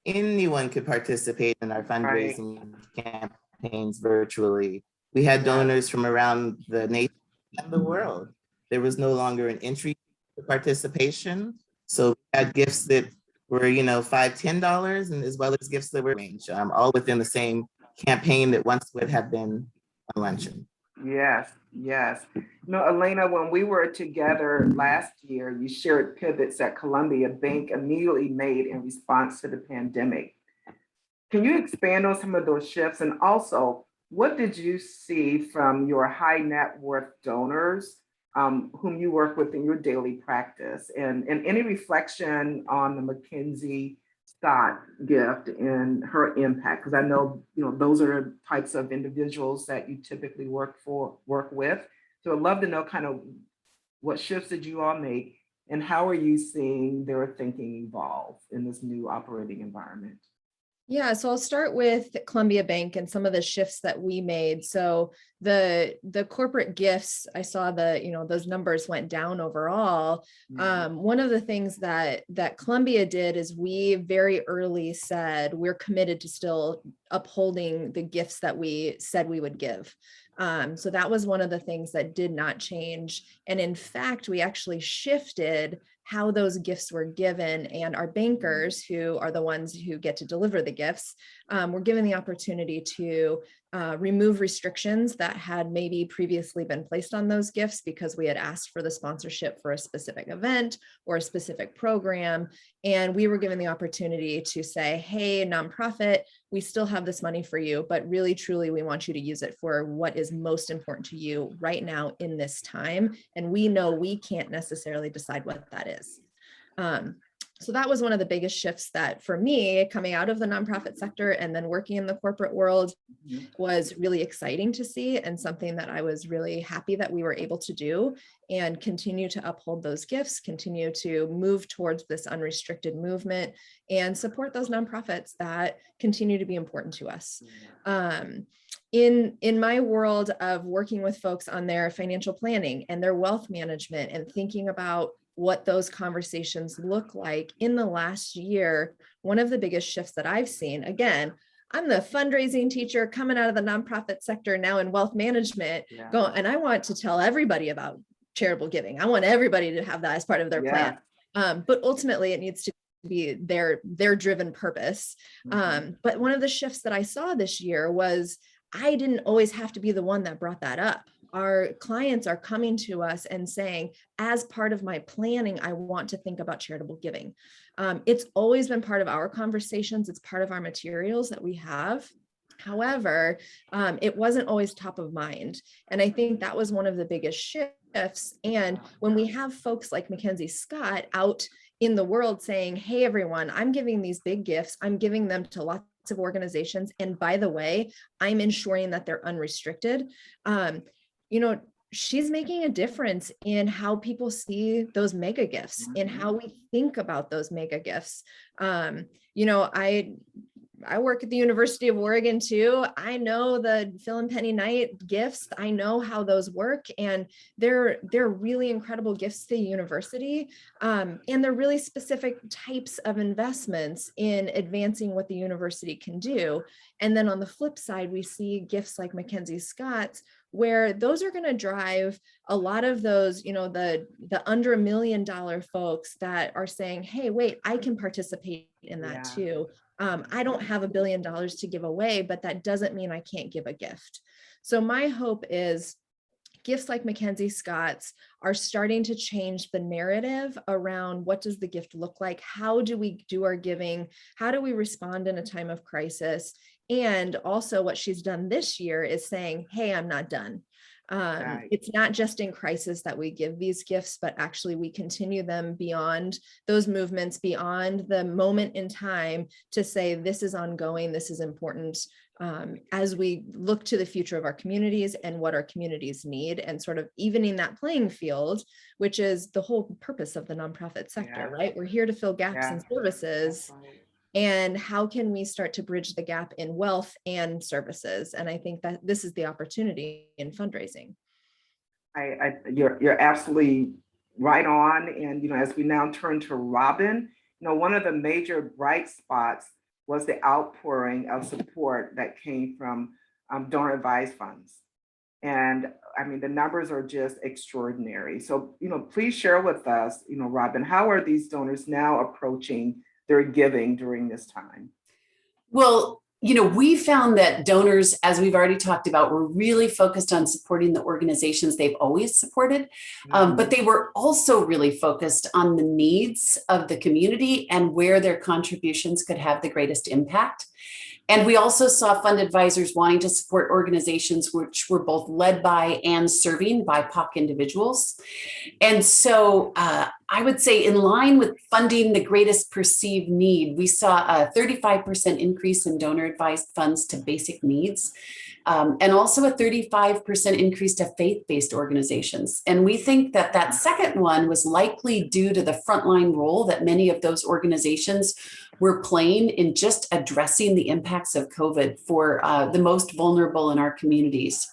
anyone could participate in our fundraising campaigns virtually. We had donors from around the nation and the world. There was no longer an entry to participation. So we had gifts that were, $5, $10, and as well as gifts that were range, all within the same campaign that once would have been a luncheon. Yes, yes. Elena, when we were together last year, you shared pivots that Columbia Bank immediately made in response to the pandemic. Can you expand on some of those shifts? And also, what did you see from your high net worth donors whom you work with in your daily practice, and any reflection on the Mackenzie Scott gift and her impact? Because I know, those are types of individuals that you typically work with. So I'd love to know kind of what shifts did you all make, and how are you seeing their thinking evolve in this new operating environment? Yeah, so I'll start with Columbia Bank and some of the shifts that we made. So the corporate gifts, I saw those numbers went down overall. One of the things that Columbia did is we very early said we're committed to still upholding the gifts that we said we would give. So that was one of the things that did not change. And in fact, we actually shifted how those gifts were given, and our bankers, who are the ones who get to deliver the gifts, were given the opportunity to remove restrictions that had maybe previously been placed on those gifts because we had asked for the sponsorship for a specific event or a specific program. And we were given the opportunity to say, hey, nonprofit, we still have this money for you, but really, truly, we want you to use it for what is most important to you right now in this time. And we know we can't necessarily decide what that is. So that was one of the biggest shifts that for me, coming out of the nonprofit sector and then working in the corporate world, was really exciting to see, and something that I was really happy that we were able to do and continue to uphold those gifts, continue to move towards this unrestricted movement and support those nonprofits that continue to be important to us. In my world of working with folks on their financial planning and their wealth management and thinking about what those conversations look like in the last year, one of the biggest shifts that I've seen, again, I'm the fundraising teacher coming out of the nonprofit sector now in wealth management, and I want to tell everybody about charitable giving. I want everybody to have that as part of their plan. But ultimately it needs to be their driven purpose. But one of the shifts that I saw this year was I didn't always have to be the one that brought that up. Our clients are coming to us and saying, as part of my planning, I want to think about charitable giving. It's always been part of our conversations. It's part of our materials that we have. However, it wasn't always top of mind. And I think that was one of the biggest shifts. And when we have folks like Mackenzie Scott out in the world saying, hey, everyone, I'm giving these big gifts. I'm giving them to lots of organizations. And by the way, I'm ensuring that they're unrestricted. She's making a difference in how people see those mega gifts, in how we think about those mega gifts. I work at the University of Oregon too. I know the Phil and Penny Night gifts. I know how those work, and they're really incredible gifts to the university. And they're really specific types of investments in advancing what the university can do. And then on the flip side, we see gifts like Mackenzie Scott's, where those are going to drive a lot of those, the under $1 million folks that are saying, hey, wait, I can participate in that too. I don't have $1 billion to give away, but that doesn't mean I can't give a gift. So my hope is gifts like Mackenzie Scott's are starting to change the narrative around what does the gift look like? How do we do our giving? How do we respond in a time of crisis? And also what she's done this year is saying, hey, I'm not done. It's not just in crisis that we give these gifts, but actually we continue them beyond those movements, beyond the moment in time to say, this is ongoing, this is important, as we look to the future of our communities and what our communities need, and sort of evening that playing field, which is the whole purpose of the nonprofit sector, right? We're here to fill gaps in services. And how can we start to bridge the gap in wealth and services? And I think that this is the opportunity in fundraising. You're absolutely right on. And, as we now turn to Robin, one of the major bright spots was the outpouring of support that came from donor advised funds. And I mean, the numbers are just extraordinary. So, please share with us, Robin, how are these donors now approaching their giving during this time? Well, we found that donors, as we've already talked about, were really focused on supporting the organizations they've always supported, but they were also really focused on the needs of the community and where their contributions could have the greatest impact. And we also saw fund advisors wanting to support organizations which were both led by and serving BIPOC individuals. And so I would say, in line with funding the greatest perceived need, we saw a 35% increase in donor advised funds to basic needs, and also a 35% increase to faith-based organizations. And we think that that second one was likely due to the frontline role that many of those organizations were playing in just addressing the impacts of COVID for the most vulnerable in our communities.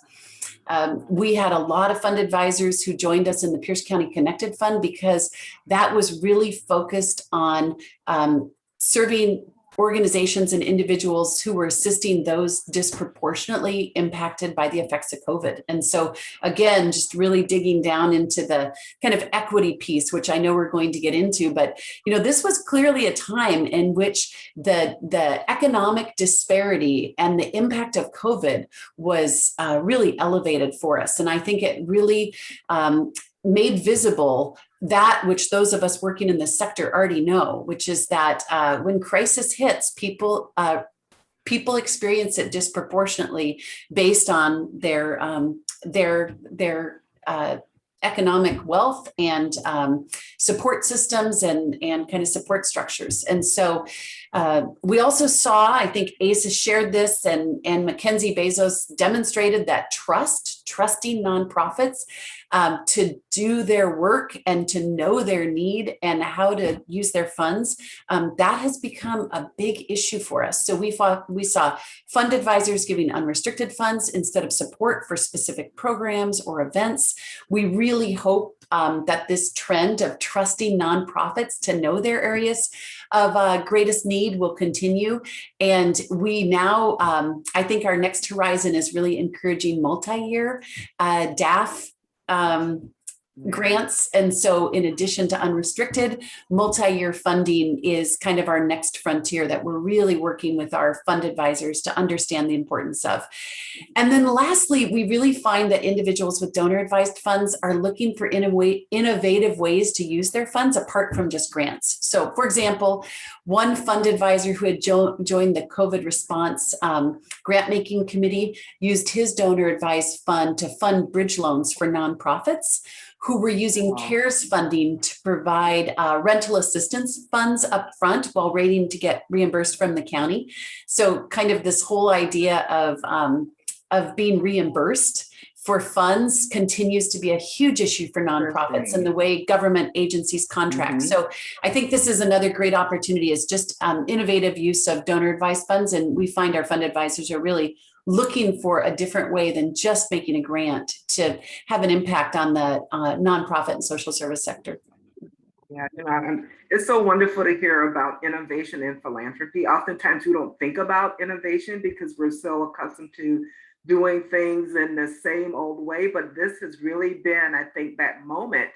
We had a lot of fund advisors who joined us in the Pierce County Connected Fund because that was really focused on serving organizations and individuals who were assisting those disproportionately impacted by the effects of COVID. And so again, just really digging down into the kind of equity piece, which I know we're going to get into, but this was clearly a time in which the economic disparity and the impact of COVID was really elevated for us. And I think it really made visible that which those of us working in this sector already know, which is that when crisis hits, people experience it disproportionately based on their economic wealth and support systems and kind of support structures. And so we also saw, I think Asa shared this, and Mackenzie Bezos demonstrated that trusting nonprofits to do their work and to know their need and how to use their funds, that has become a big issue for us. So we saw fund advisors giving unrestricted funds instead of support for specific programs or events. We really hope that this trend of trusting nonprofits to know their areas of greatest need will continue. And we now, I think our next horizon is really encouraging multi-year DAF grants. And so in addition to unrestricted, multi-year funding is kind of our next frontier that we're really working with our fund advisors to understand the importance of. And then lastly, we really find that individuals with donor advised funds are looking for innovative ways to use their funds apart from just grants. So for example, one fund advisor who had joined the COVID response grant making committee used his donor advised fund to fund bridge loans for nonprofits who were using CARES funding to provide rental assistance funds up front while waiting to get reimbursed from the county. So kind of this whole idea of being reimbursed for funds continues to be a huge issue for nonprofits and the way government agencies contract. So I think this is another great opportunity, is just innovative use of donor advised funds. And we find our fund advisors are really looking for a different way than just making a grant to have an impact on the nonprofit and social service sector. Yeah, it's so wonderful to hear about innovation in philanthropy. Oftentimes we don't think about innovation because we're so accustomed to doing things in the same old way, but this has really been, I think, that moment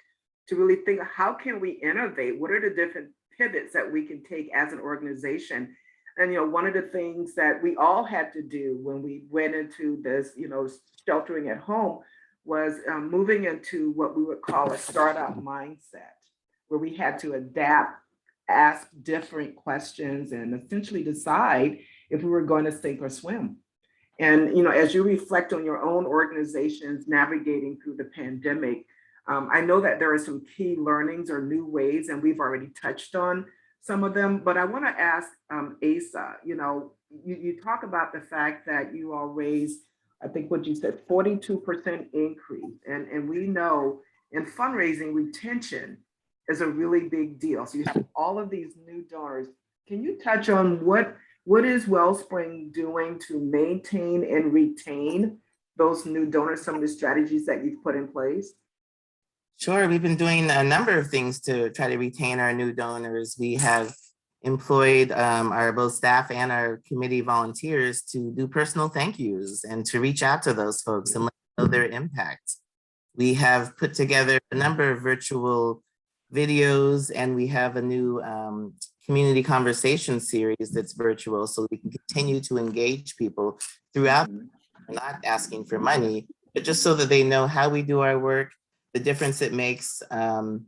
to really think, how can we innovate? What are the different pivots that we can take as an organization? And one of the things that we all had to do when we went into this, sheltering at home, was moving into what we would call a startup mindset, where we had to adapt, ask different questions, and essentially decide if we were going to sink or swim. And as you reflect on your own organizations navigating through the pandemic, I know that there are some key learnings or new ways, and we've already touched on some of them, but I want to ask Asa, you talk about the fact that you all raised, I think what you said, 42% increase. And we know in fundraising, retention is a really big deal. So you have all of these new donors. Can you touch on what is Wellspring doing to maintain and retain those new donors, some of the strategies that you've put in place? Sure, we've been doing a number of things to try to retain our new donors. We have employed our both staff and our committee volunteers to do personal thank yous and to reach out to those folks and let them know their impact. We have put together a number of virtual videos, and we have a new community conversation series that's virtual, so we can continue to engage people throughout, not asking for money, but just so that they know how we do our work, the difference it makes, and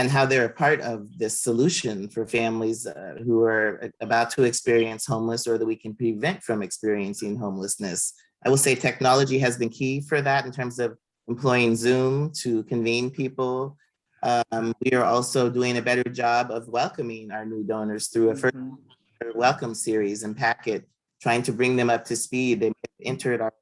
how they're a part of this solution for families who are about to experience homeless, or that we can prevent from experiencing homelessness. I will say technology has been key for that in terms of employing Zoom to convene people. We are also doing a better job of welcoming our new donors through a first welcome series and packet, trying to bring them up to speed. They entered our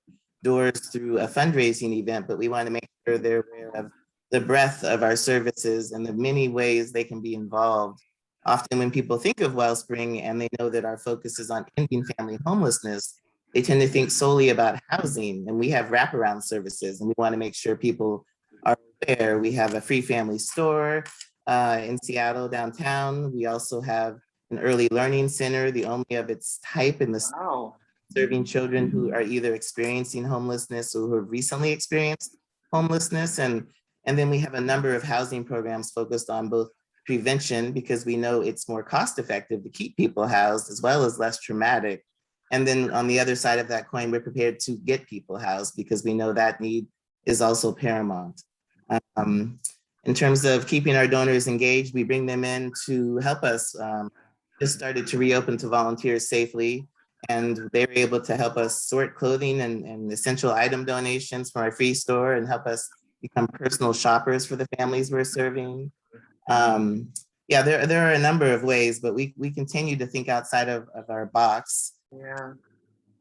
doors through a fundraising event, but we want to make sure they're aware of the breadth of our services and the many ways they can be involved. Often when people think of Wellspring and they know that our focus is on ending family homelessness, they tend to think solely about housing, and we have wraparound services, and we want to make sure people are aware. We have a free family store in Seattle downtown. We also have an early learning center, the only of its type in the Wow. serving children who are either experiencing homelessness or who have recently experienced homelessness. And then we have a number of housing programs focused on both prevention, because we know it's more cost effective to keep people housed, as well as less traumatic. And then on the other side of that coin, we're prepared to get people housed because we know that need is also paramount. In terms of keeping our donors engaged, we bring them in to help us. Just started to reopen to volunteers safely, and they were able to help us sort clothing and essential item donations from our free store and help us become personal shoppers for the families we're serving. Yeah, there are a number of ways, but we continue to think outside of our box. Yeah.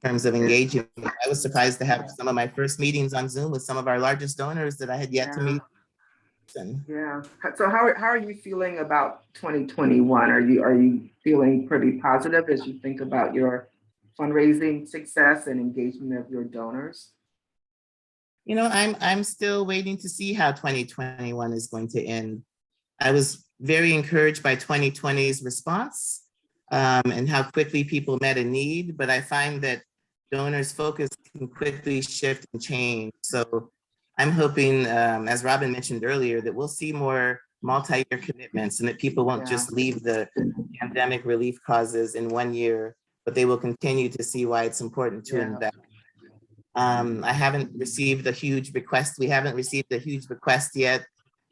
In terms of engaging. I was surprised to have some of my first meetings on Zoom with some of our largest donors that I had yet to meet. Yeah. So how are you feeling about 2021? Are you feeling pretty positive as you think about your fundraising success and engagement of your donors? You know, I'm still waiting to see how 2021 is going to end. I was very encouraged by 2020's response and how quickly people met a need, but I find that donors' focus can quickly shift and change. So I'm hoping, as Robin mentioned earlier, that we'll see more multi-year commitments and that people won't just leave the pandemic relief causes in 1 year, but they will continue to see why it's important to invest. I haven't received a huge request. We haven't received a huge request yet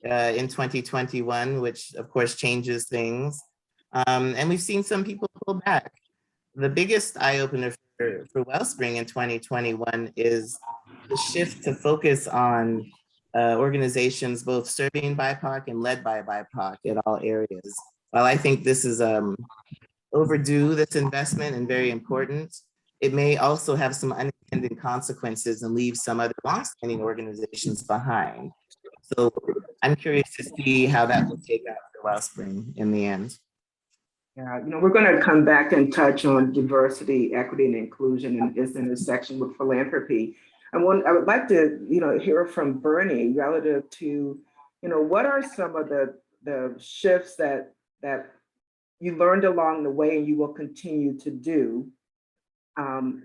in 2021, which of course changes things. And we've seen some people pull back. The biggest eye-opener for Wellspring in 2021 is the shift to focus on organizations both serving BIPOC and led by BIPOC in all areas. While I think this is overdue, this investment, and very important, it may also have some unintended consequences and leave some other longstanding organizations behind. So I'm curious to see how that will take out for Wellspring in the end. Yeah, we're going to come back and touch on diversity, equity, and inclusion and its intersection with philanthropy. I would like to, hear from Bernie relative to, what are some of the shifts that you learned along the way and you will continue to do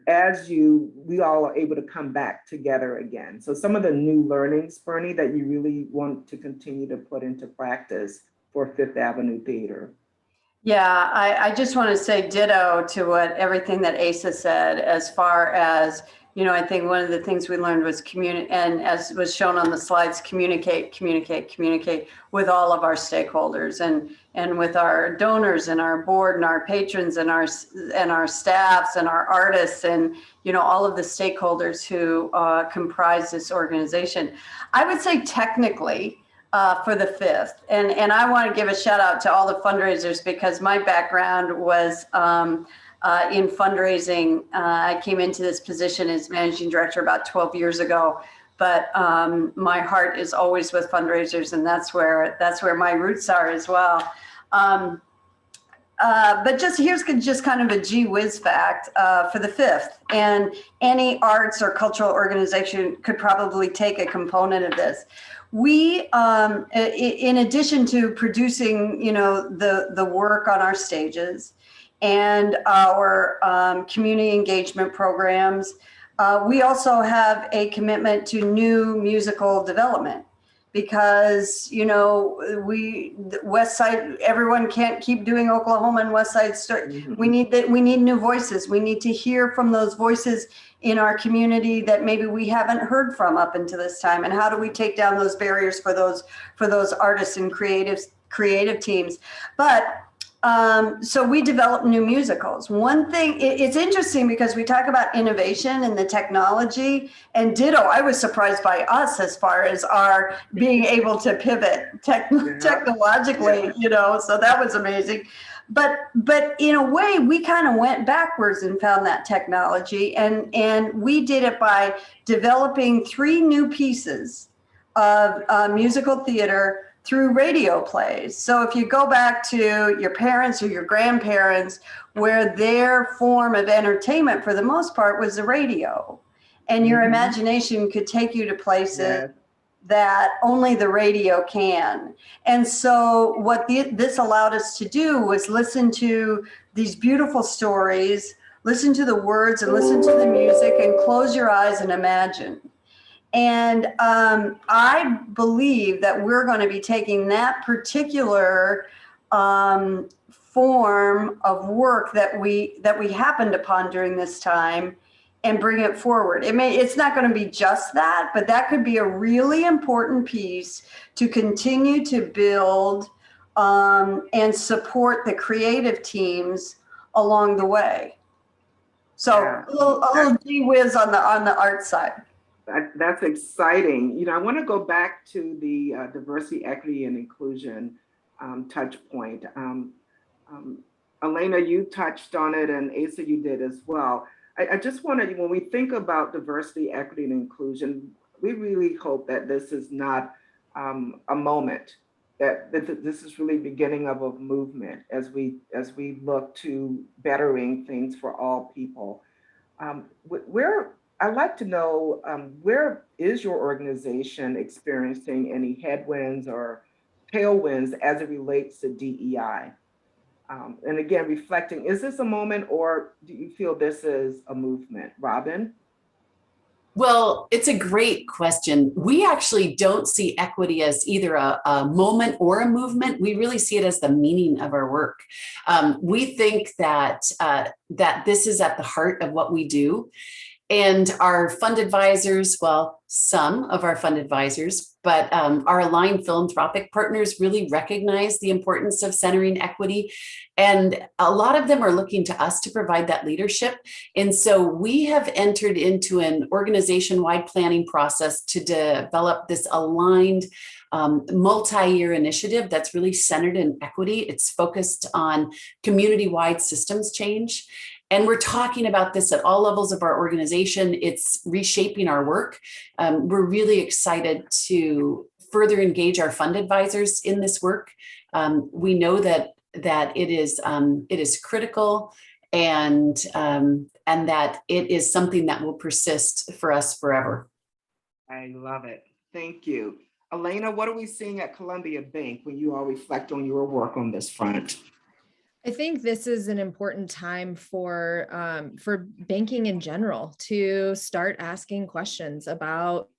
as we all are able to come back together again. So some of the new learnings, Bernie, that you really want to continue to put into practice for Fifth Avenue Theater. Yeah, I just want to say ditto to everything that Asa said, as far as, I think one of the things we learned was and as was shown on the slides, communicate with all of our stakeholders and with our donors and our board and our patrons and our staffs and our artists and, all of the stakeholders who comprise this organization. I would say technically, for the Fifth. And I want to give a shout out to all the fundraisers because my background was in fundraising. I came into this position as managing director about 12 years ago, but my heart is always with fundraisers, and that's where my roots are as well. But here's just kind of a gee whiz fact for the Fifth, and any arts or cultural organization could probably take a component of this. We, in addition to producing, the work on our stages and our community engagement programs, we also have a commitment to new musical development because, West Side, everyone can't keep doing Oklahoma and West Side Story. Mm-hmm. We need new voices. We need to hear from those voices in our community that maybe we haven't heard from up until this time. And how do we take down those barriers for those artists and creative teams? But so we develop new musicals. One thing, it's interesting because we talk about innovation and the technology, and ditto, I was surprised by us as far as our being able to pivot technologically, so that was amazing. But in a way, we kind of went backwards and found that technology, and we did it by developing 3 new pieces of musical theater through radio plays. So if you go back to your parents or your grandparents, where their form of entertainment for the most part was the radio, and your imagination could take you to places that only the radio can. And so what this allowed us to do was listen to these beautiful stories, listen to the words and listen to the music, and close your eyes and imagine. And I believe that we're going to be taking that particular form of work that we happened upon during this time and bring it forward. It's not going to be just that, but that could be a really important piece to continue to build and support the creative teams along the way. So Yeah. a little gee whiz on the art side. That's exciting. You know, I want to go back to the diversity, equity, and inclusion touch point. Elena, you touched on it, and Asa, you did as well. I just want to, when we think about diversity, equity, and inclusion, we really hope that this is not a moment, that this is really beginning of a movement as we look to bettering things for all people. I'd like to know, where is your organization experiencing any headwinds or tailwinds as it relates to DEI? And again, reflecting, is this a moment or do you feel this is a movement? Robin? Well, it's a great question. We actually don't see equity as either a moment or a movement. We really see it as the meaning of our work. We think that this is at the heart of what we do. And our fund advisors, well, some of our fund advisors, but our aligned philanthropic partners really recognize the importance of centering equity. And a lot of them are looking to us to provide that leadership. And so we have entered into an organization-wide planning process to develop this aligned multi-year initiative that's really centered in equity. It's focused on community-wide systems change. And we're talking about this at all levels of our organization. It's reshaping our work. We're really excited to further engage our fund advisors in this work. We know that it is critical and that it is something that will persist for us forever. I love it. Thank you. Elena, what are we seeing at Columbia Bank when you all reflect on your work on this front? I think this is an important time for banking in general to start asking questions about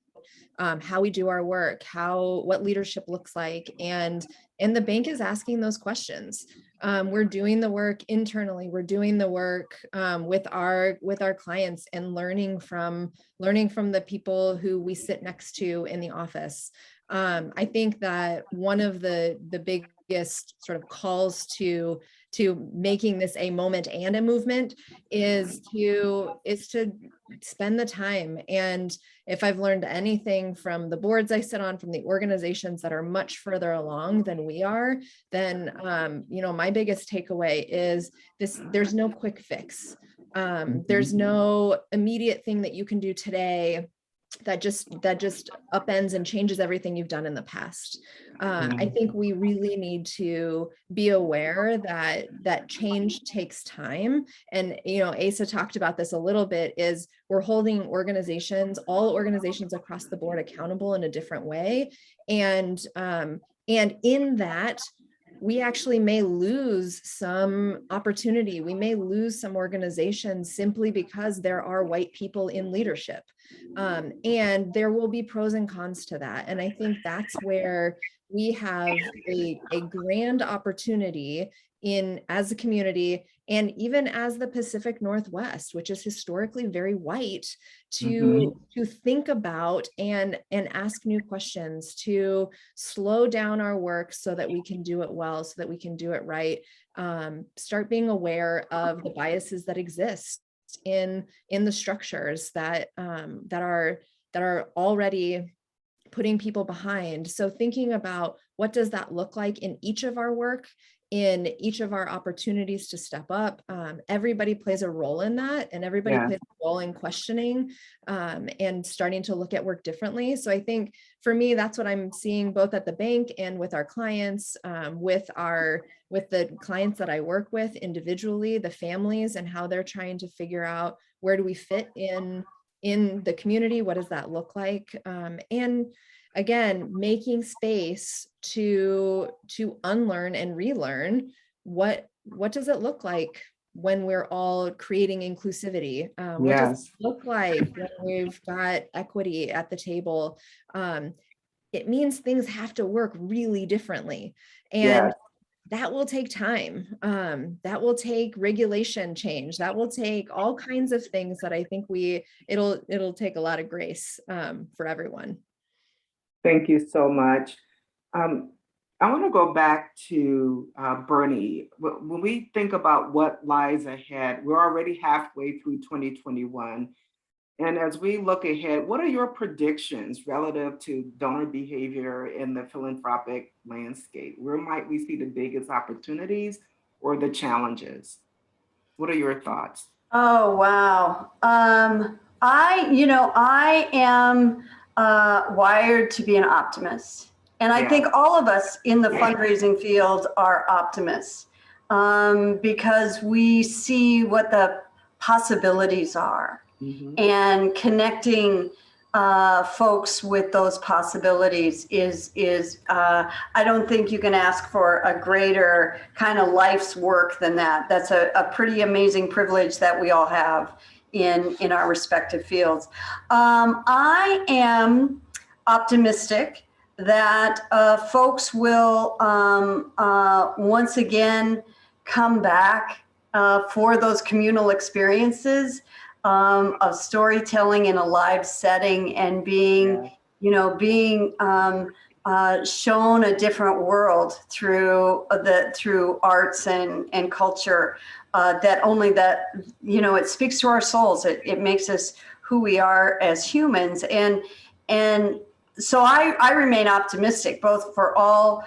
how we do our work, what leadership looks like, and the bank is asking those questions. We're doing the work internally. We're doing the work with our clients and learning from the people who we sit next to in the office. I think that one of the biggest sort of calls to making this a moment and a movement is to spend the time. And if I've learned anything from the boards I sit on, from the organizations that are much further along than we are, then my biggest takeaway is this: there's no quick fix. There's no immediate thing that you can do today that just upends and changes everything you've done in the past. I think we really need to be aware that change takes time. And, Asa talked about this a little bit, is we're holding all organizations across the board accountable in a different way. And in that, we actually may lose some opportunity. We may lose some organizations simply because there are white people in leadership. And there will be pros and cons to that. And I think that's where we have a grand opportunity as a community, and even as the Pacific Northwest, which is historically very white, to think about and ask new questions, to slow down our work so that we can do it well, so that we can do it right. Start being aware of the biases that exist in the structures that are already putting people behind. So thinking about what does that look like in each of our work, in each of our opportunities to step up. Everybody plays a role in that, and everybody plays a role in questioning and starting to look at work differently. So I think for me, that's what I'm seeing both at the bank and with our clients, with the clients that I work with individually, the families, and how they're trying to figure out where do we fit in the community, what does that look like? And again, making space to unlearn and relearn what does it look like when we're all creating inclusivity? What does Yes. it look like when we've got equity at the table? It means things have to work really differently. And Yes. that will take time. That will take regulation change. That will take all kinds of things that I think it'll take a lot of grace for everyone. Thank you so much. I want to go back to Bernie. When we think about what lies ahead, we're already halfway through 2021. And as we look ahead, what are your predictions relative to donor behavior in the philanthropic landscape? Where might we see the biggest opportunities or the challenges? What are your thoughts? Oh, wow. I am wired to be an optimist. And I think all of us in the fundraising field are optimists because we see what the possibilities are. Mm-hmm. And connecting folks with those possibilities is I don't think you can ask for a greater kind of life's work than that. That's a pretty amazing privilege that we all have in our respective fields. I am optimistic that folks will once again come back for those communal experiences of storytelling in a live setting and being shown a different world through arts and culture it speaks to our souls. It makes us who we are as humans. And so I remain optimistic, both for all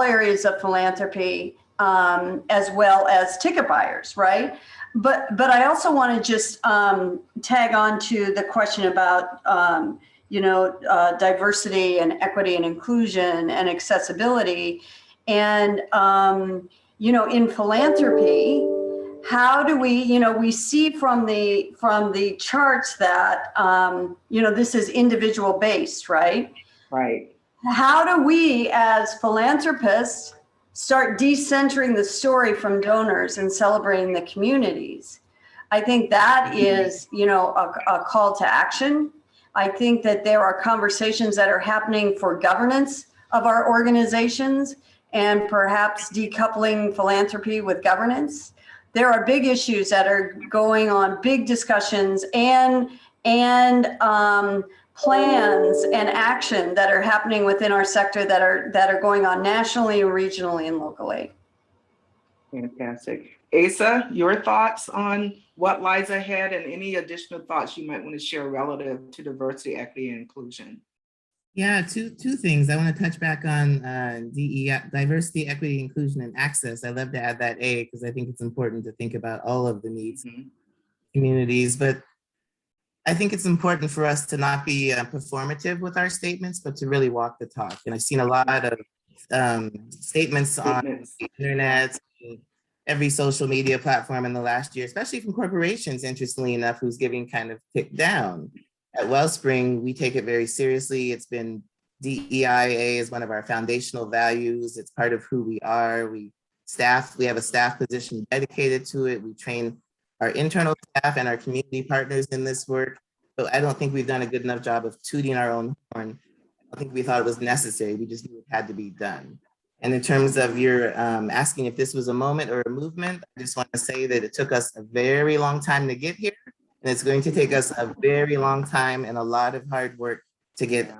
areas of philanthropy, as well as ticket buyers, right? But I also want to just tag on to the question about diversity and equity and inclusion and accessibility, and in philanthropy, how do we see from the charts that this is individual based, right? Right. How do we as philanthropists start decentering the story from donors and celebrating the communities? I think that is, a call to action. I think that there are conversations that are happening for governance of our organizations and perhaps decoupling philanthropy with governance. There are big issues that are going on, big discussions and plans and action that are happening within our sector that are going on nationally, regionally, and locally. Fantastic. Asa, your thoughts on what lies ahead and any additional thoughts you might want to share relative to diversity, equity, and inclusion? Yeah, two things. I want to touch back on DEI, diversity, equity, inclusion, and access. I love to add that A because I think it's important to think about all of the needs of communities. But I think it's important for us to not be performative with our statements, but to really walk the talk. And I've seen a lot of statements on the internet, every social media platform in the last year, especially from corporations, interestingly enough, who's giving kind of kick down. At Wellspring, we take it very seriously. It's been DEIA is one of our foundational values. It's part of who we are. We have a staff position dedicated to it. We train our internal staff and our community partners in this work. But I don't think we've done a good enough job of tooting our own horn. I think we thought it was necessary. We just knew it had to be done. And in terms of your asking if this was a moment or a movement, I just want to say that it took us a very long time to get here. And it's going to take us a very long time and a lot of hard work to get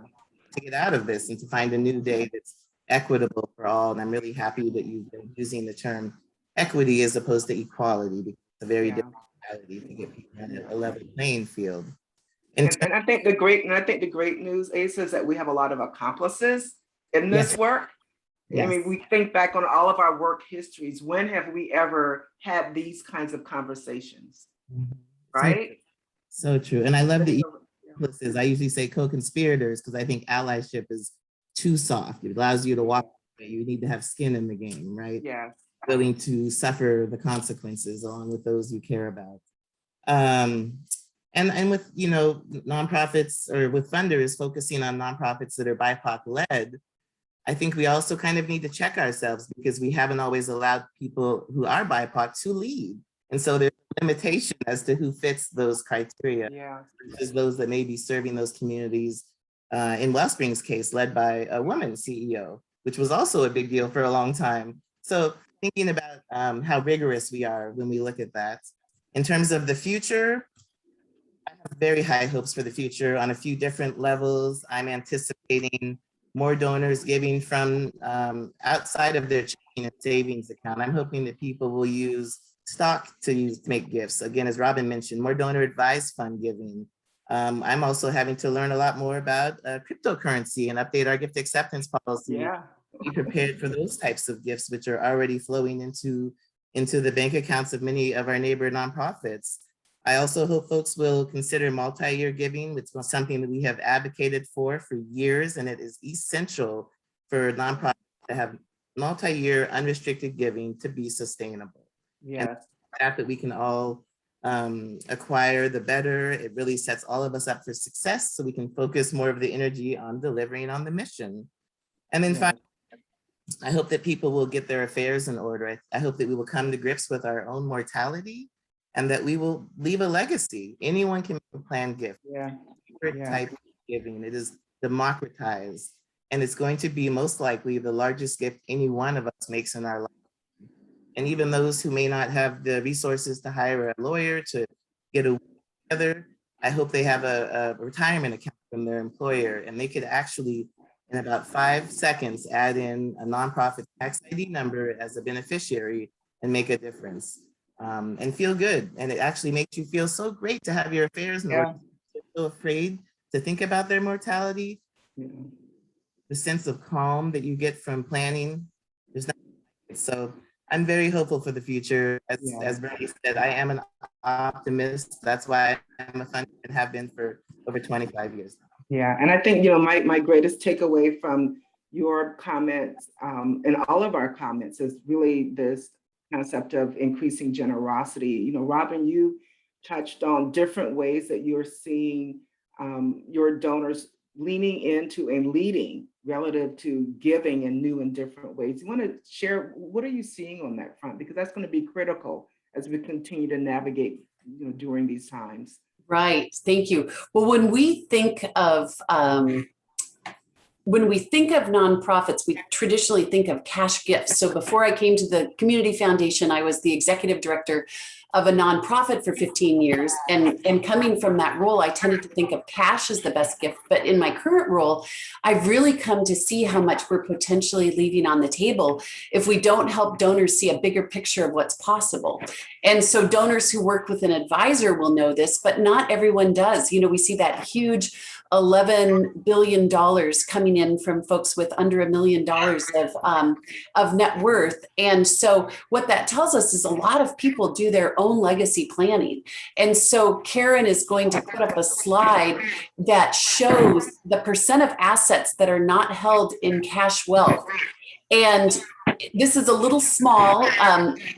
out of this and to find a new day that's equitable for all. And I'm really happy that you've been using the term equity as opposed to equality, because it's a very different reality to get people on a level playing field. And I think the great news, Asa, is that we have a lot of accomplices in this work. Yes. I mean, we think back on all of our work histories. When have we ever had these kinds of conversations? Right? So true. And I love the accomplices. I usually say co-conspirators because I think allyship is too soft. It allows you to walk away. You need to have skin in the game, right? Yeah. Willing to suffer the consequences along with those you care about. And And with, you know, nonprofits or with funders focusing on nonprofits that are BIPOC led, I think we also kind of need to check ourselves because we haven't always allowed people who are BIPOC to lead. And so there's a limitation as to who fits those criteria, versus those that may be serving those communities. In Wellspring's case, led by a woman CEO, which was also a big deal for a long time. So thinking about how rigorous we are when we look at that. In terms of the future, I have very high hopes for the future on a few different levels. I'm anticipating more donors giving from outside of their checking and savings account. I'm hoping that people will use stock to make gifts. Again, as Robin mentioned, more donor advised fund giving. I'm also having to learn a lot more about cryptocurrency and update our gift acceptance policy. Be prepared for those types of gifts, which are already flowing into the bank accounts of many of our neighbor nonprofits. I also hope folks will consider multi-year giving, which was something that we have advocated for years, and it is essential for nonprofits to have multi-year unrestricted giving to be sustainable. And that we can all acquire, the better. It really sets all of us up for success so we can focus more of the energy on delivering on the mission. And then finally, I hope that people will get their affairs in order. I hope that we will come to grips with our own mortality and that we will leave a legacy. Anyone can make a planned gift. Type of giving. It is democratized, and it's going to be most likely the largest gift any one of us makes in our life. And even those who may not have the resources to hire a lawyer to get a together, I hope they have a retirement account from their employer, and they could actually, in about 5 seconds, add in a nonprofit tax ID number as a beneficiary and make a difference. And feel good. And it actually makes you feel so great to have your affairs in order. So afraid to think about their mortality. The sense of calm that you get from planning. There's not, so I'm very hopeful for the future. As Bernie said, I am an optimist. That's why I'm a funder and have been for over 25 years now. And I think, my greatest takeaway from your comments and all of our comments is really this concept of increasing generosity. Robin, you touched on different ways that you're seeing your donors leaning into and leading relative to giving in new and different ways. You want to share, what are you seeing on that front? Because that's going to be critical as we continue to navigate during these times. Right, thank you. Well, when we think of nonprofits, we traditionally think of cash gifts. So before I came to the Community Foundation, I was the executive director of a nonprofit for 15 years. And coming from that role, I tended to think of cash as the best gift. But in my current role, I've really come to see how much we're potentially leaving on the table if we don't help donors see a bigger picture of what's possible. And so donors who work with an advisor will know this, but not everyone does. We see that huge $11 billion coming in from folks with under $1 million of net worth. And so what that tells us is a lot of people do their own legacy planning. And so Karen is going to put up a slide that shows the percent of assets that are not held in cash wealth. And this is a little small.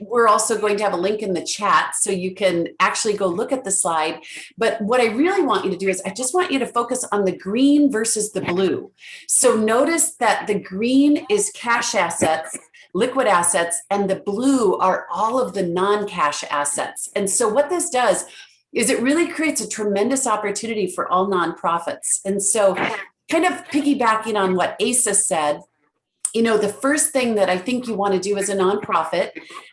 We're also going to have a link in the chat so you can actually go look at the slide. But what I really want you to do is I just want you to focus on the green versus the blue. So notice that the green is cash assets, liquid assets, and the blue are all of the non-cash assets. And so what this does is it really creates a tremendous opportunity for all nonprofits. And so kind of piggybacking on what Asa said, the first thing that I think you want to do as a nonprofit,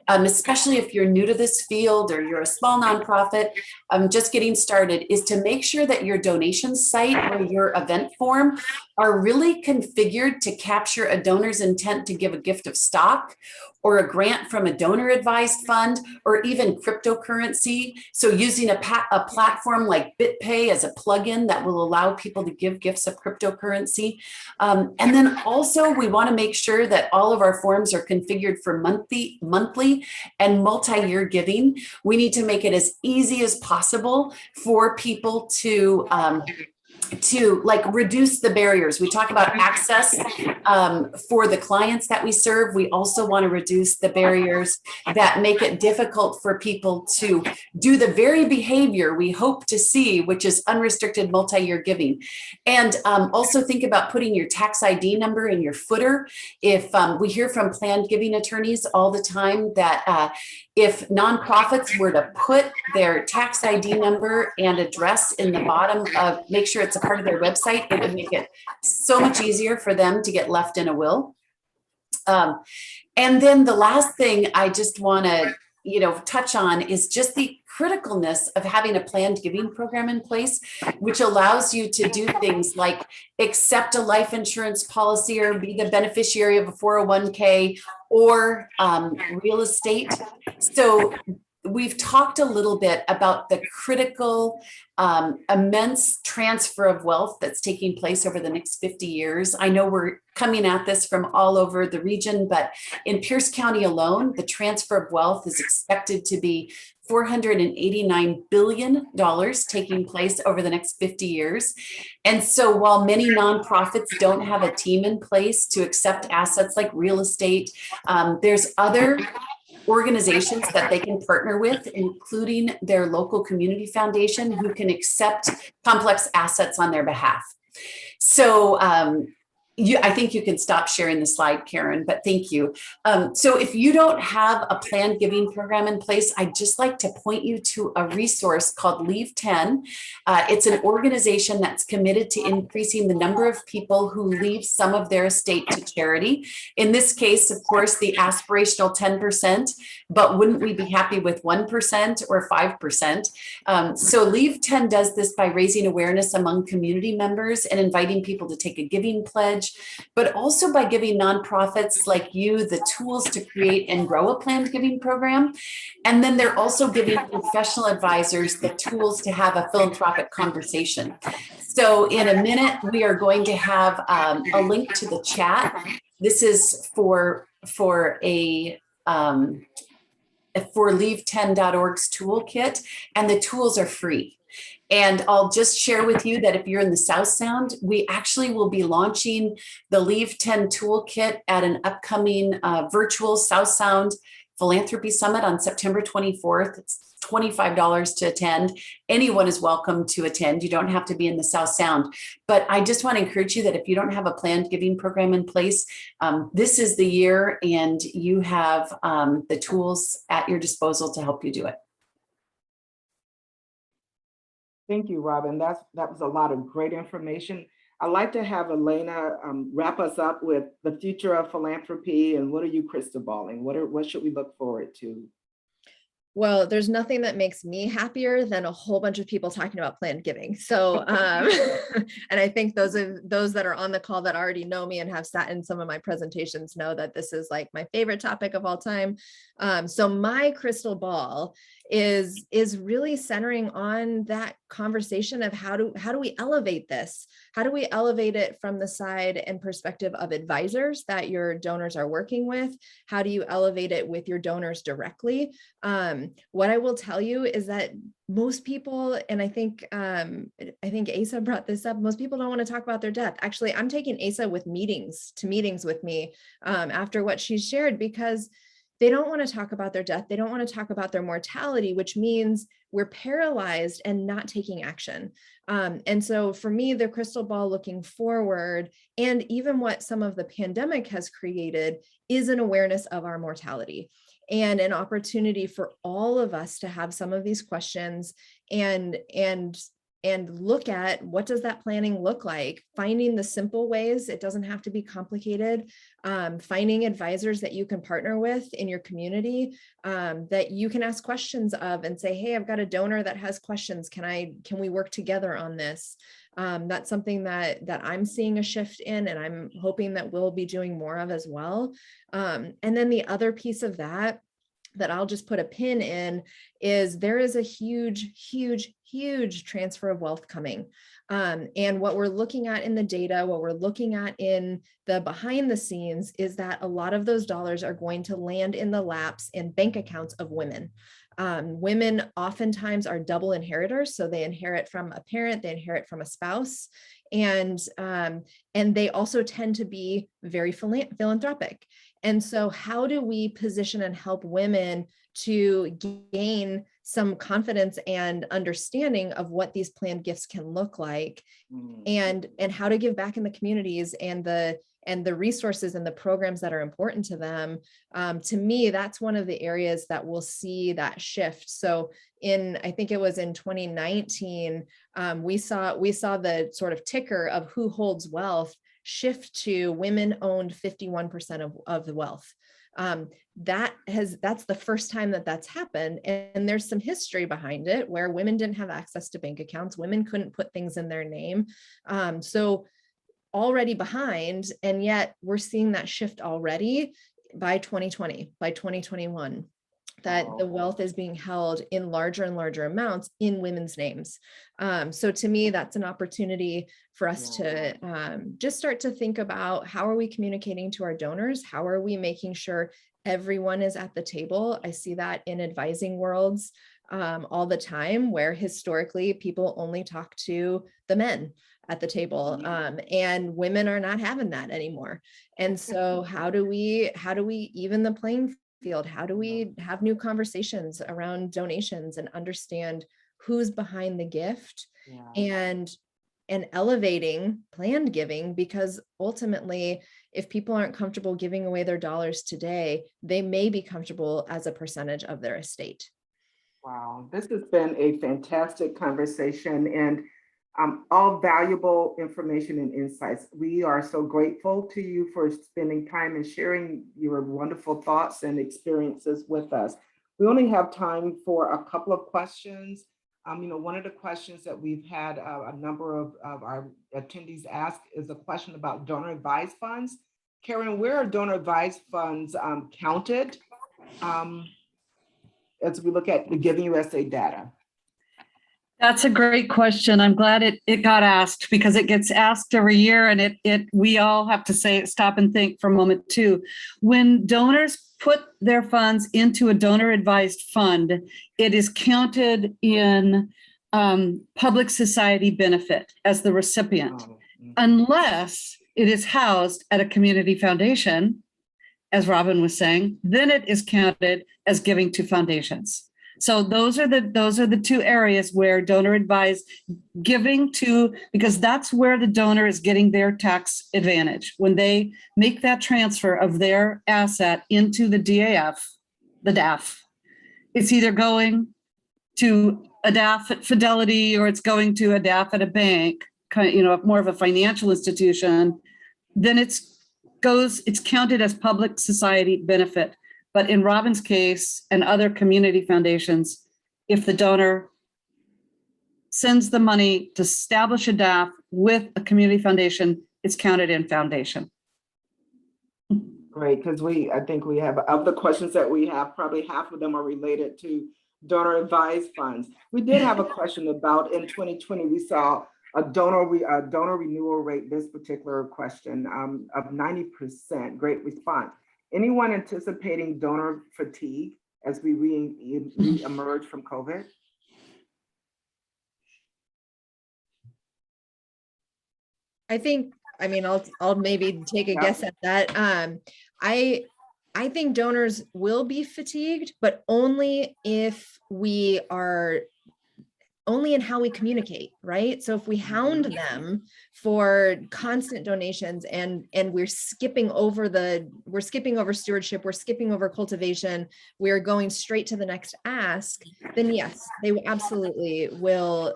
especially if you're new to this field or you're a small nonprofit, just getting started, is to make sure that your donation site or your event form are really configured to capture a donor's intent to give a gift of stock or a grant from a donor advised fund or even cryptocurrency. So using a platform like BitPay as a plugin that will allow people to give gifts of cryptocurrency. And then also we want to make sure that all of our forms are configured for monthly and multi-year giving. We need to make it as easy as possible for people to to like reduce the barriers. We talk about access for the clients that we serve. We also want to reduce the barriers that make it difficult for people to do the very behavior we hope to see, which is unrestricted multi-year giving. And also think about putting your tax ID number in your footer. If we hear from planned giving attorneys all the time that if nonprofits were to put their tax ID number and address in the bottom of, make sure it's a part of their website, it would make it so much easier for them to get left in a will. And then the last thing I just want to, touch on is just the criticalness of having a planned giving program in place, which allows you to do things like accept a life insurance policy or be the beneficiary of a 401k or real estate. So we've talked a little bit about the critical, immense transfer of wealth that's taking place over the next 50 years. I know we're coming at this from all over the region, but in Pierce County alone, the transfer of wealth is expected to be $489 billion taking place over the next 50 years. And so while many nonprofits don't have a team in place to accept assets like real estate, there's other organizations that they can partner with, including their local community foundation, who can accept complex assets on their behalf. So I think you can stop sharing the slide, Karen, but thank you. So if you don't have a planned giving program in place, I'd just like to point you to a resource called Leave 10. It's an organization that's committed to increasing the number of people who leave some of their estate to charity. In this case, of course, the aspirational 10%, but wouldn't we be happy with 1% or 5%? So Leave 10 does this by raising awareness among community members and inviting people to take a giving pledge, but also by giving nonprofits like you the tools to create and grow a planned giving program. And then they're also giving professional advisors the tools to have a philanthropic conversation. So in a minute, we are going to have a link to the chat. This is for leave10.org's toolkit, and the tools are free. And I'll just share with you that if you're in the South Sound, we actually will be launching the Leave 10 toolkit at an upcoming virtual South Sound Philanthropy Summit on September 24th. It's $25 to attend. Anyone is welcome to attend. You don't have to be in the South Sound. But I just want to encourage you that if you don't have a planned giving program in place, this is the year, and you have the tools at your disposal to help you do it. Thank you, Robin. That was a lot of great information. I'd like to have Elena wrap us up with the future of philanthropy, and what are you crystal balling? What should we look forward to? Well, there's nothing that makes me happier than a whole bunch of people talking about planned giving. So, and I think those that are on the call that already know me and have sat in some of my presentations know that this is like my favorite topic of all time. So my crystal ball is really centering on that conversation of how do we elevate this? How do we elevate it from the side and perspective of advisors that your donors are working with? How do you elevate it with your donors directly? What I will tell you is that most people, and I think Asa brought this up, most people don't want to talk about their death. Actually, I'm taking Asa with meetings with me after what she shared, because they don't want to talk about their death. They don't want to talk about their mortality, which means we're paralyzed and not taking action. And so for me, the crystal ball looking forward, and even what some of the pandemic has created, is an awareness of our mortality and an opportunity for all of us to have some of these questions and look at what does that planning look like, finding the simple ways. It doesn't have to be complicated. Finding advisors that you can partner with in your community, that you can ask questions of and say, hey, I've got a donor that has questions. Can we work together on this? That's something that I'm seeing a shift in, and I'm hoping that we'll be doing more of as well. And then the other piece of that I'll just put a pin in is there is a huge transfer of wealth coming. And what we're looking at in the data, what we're looking at in the behind the scenes, is that a lot of those dollars are going to land in the laps and bank accounts of women. Women oftentimes are double inheritors, so they inherit from a parent, they inherit from a spouse, and they also tend to be very philanthropic. And so how do we position and help women to gain some confidence and understanding of what these planned gifts can look like, and how to give back in the communities and the resources and the programs that are important to them? To me, that's one of the areas that we'll see that shift. So I think it was in 2019, we saw the sort of ticker of who holds wealth shift to women owned 51% of the wealth. That's the first time that's happened. And there's some history behind it where women didn't have access to bank accounts. Women couldn't put things in their name. So already behind, and yet we're seeing that shift already by 2020, by 2021. That the wealth is being held in larger and larger amounts in women's names. So to me, that's an opportunity for us to just start to think about, how are we communicating to our donors? How are we making sure everyone is at the table? I see that in advising worlds all the time, where historically people only talk to the men at the table, and women are not having that anymore. And so how do we even the playing field? How do we have new conversations around donations and understand who's behind the gift, and elevating planned giving? Because ultimately, if people aren't comfortable giving away their dollars today, they may be comfortable as a percentage of their estate. Wow, this has been a fantastic conversation, and all valuable information and insights. We are so grateful to you for spending time and sharing your wonderful thoughts and experiences with us. We only have time for a couple of questions. One of the questions that we've had a number of our attendees ask is a question about donor advised funds. Karen, where are donor advised funds counted as we look at the Giving USA data? That's a great question. I'm glad it got asked, because it gets asked every year, and we all have to stop and think for a moment too. When donors put their funds into a donor advised fund, it is counted in public society benefit as the recipient, unless it is housed at a community foundation, as Robin was saying, then it is counted as giving to foundations. So those are the two areas where donor advised giving to, because that's where the donor is getting their tax advantage. When they make that transfer of their asset into the DAF, it's either going to a DAF at Fidelity, or it's going to a DAF at a bank, more of a financial institution. Then it's counted as public society benefit. But in Robin's case and other community foundations, if the donor sends the money to establish a DAF with a community foundation, it's counted in foundation. Great, because I think we have, of the questions that we have, probably half of them are related to donor advised funds. We did have a question about, in 2020, we saw a donor renewal rate, this particular question, of 90%. Great response. Anyone anticipating donor fatigue as we re-emerge from COVID? I'll maybe take a guess at that. I think donors will be fatigued, but only in how we communicate, right? So if we hound them for constant donations and we're skipping over stewardship, we're skipping over cultivation, we're going straight to the next ask, then yes, they absolutely will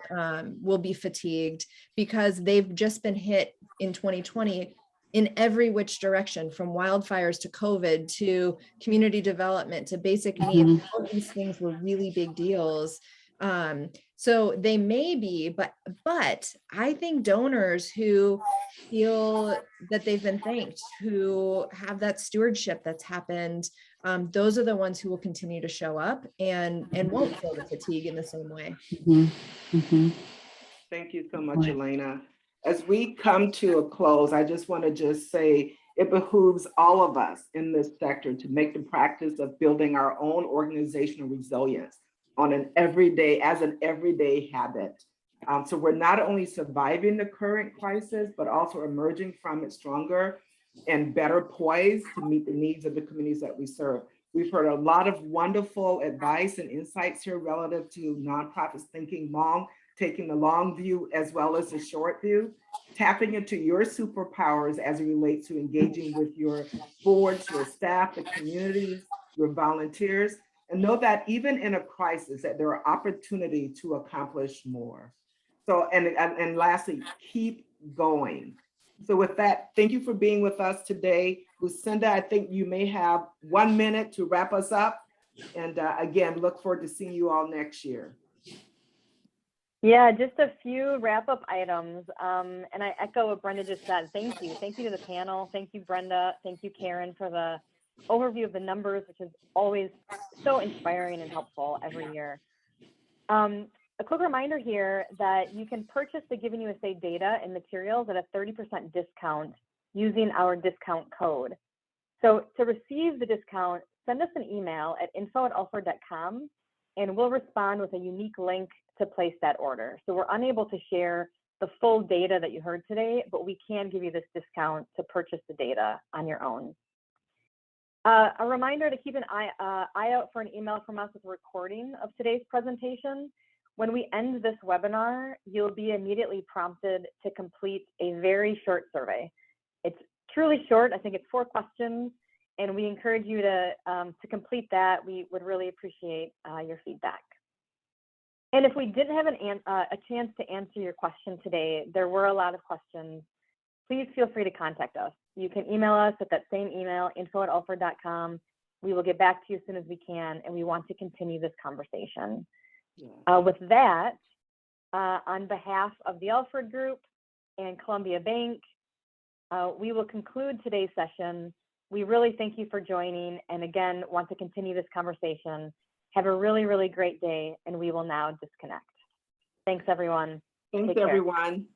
be fatigued, because they've just been hit in 2020 in every which direction, from wildfires to COVID to community development to basic needs. All of these things were really big deals. So they may be, but I think donors who feel that they've been thanked, who have that stewardship that's happened, those are the ones who will continue to show up and won't feel the fatigue in the same way. Thank you so much, Elena. As we come to a close, I just want to say it behooves all of us in this sector to make the practice of building our own organizational resilience on an everyday habit. So we're not only surviving the current crisis, but also emerging from it stronger and better poised to meet the needs of the communities that we serve. We've heard a lot of wonderful advice and insights here relative to nonprofits thinking long, taking the long view as well as the short view, tapping into your superpowers as it relates to engaging with your boards, your staff, the communities, your volunteers, and know that even in a crisis that there are opportunities to accomplish more. So, and lastly, keep going. So with that, thank you for being with us today. Lucinda, I think you may have 1 minute to wrap us up. And again, look forward to seeing you all next year. Yeah, just a few wrap-up items. And I echo what Brenda just said. Thank you. Thank you to the panel. Thank you, Brenda. Thank you, Karen, for the overview of the numbers, which is always so inspiring and helpful every year. A quick reminder here that you can purchase the Giving USA data and materials at a 30% discount using our discount code. So to receive the discount, send us an email at info@alford.com and we'll respond with a unique link to place that order. So we're unable to share the full data that you heard today, but we can give you this discount to purchase the data on your own. A reminder to keep an eye out for an email from us with a recording of today's presentation. When we end this webinar, you'll be immediately prompted to complete a very short survey. It's truly short. I think it's 4 questions, and we encourage you to complete that. We would really appreciate your feedback. And if we didn't have a chance to answer your question today, there were a lot of questions, please feel free to contact us. You can email us at that same email, info@alford.com. We will get back to you as soon as we can, and we want to continue this conversation. With that, on behalf of the Alfred Group and Columbia Bank, we will conclude today's session. We really thank you for joining, and again, want to continue this conversation. Have a really, really great day, and we will now disconnect. Thanks, everyone. Thanks, Take care. everyone.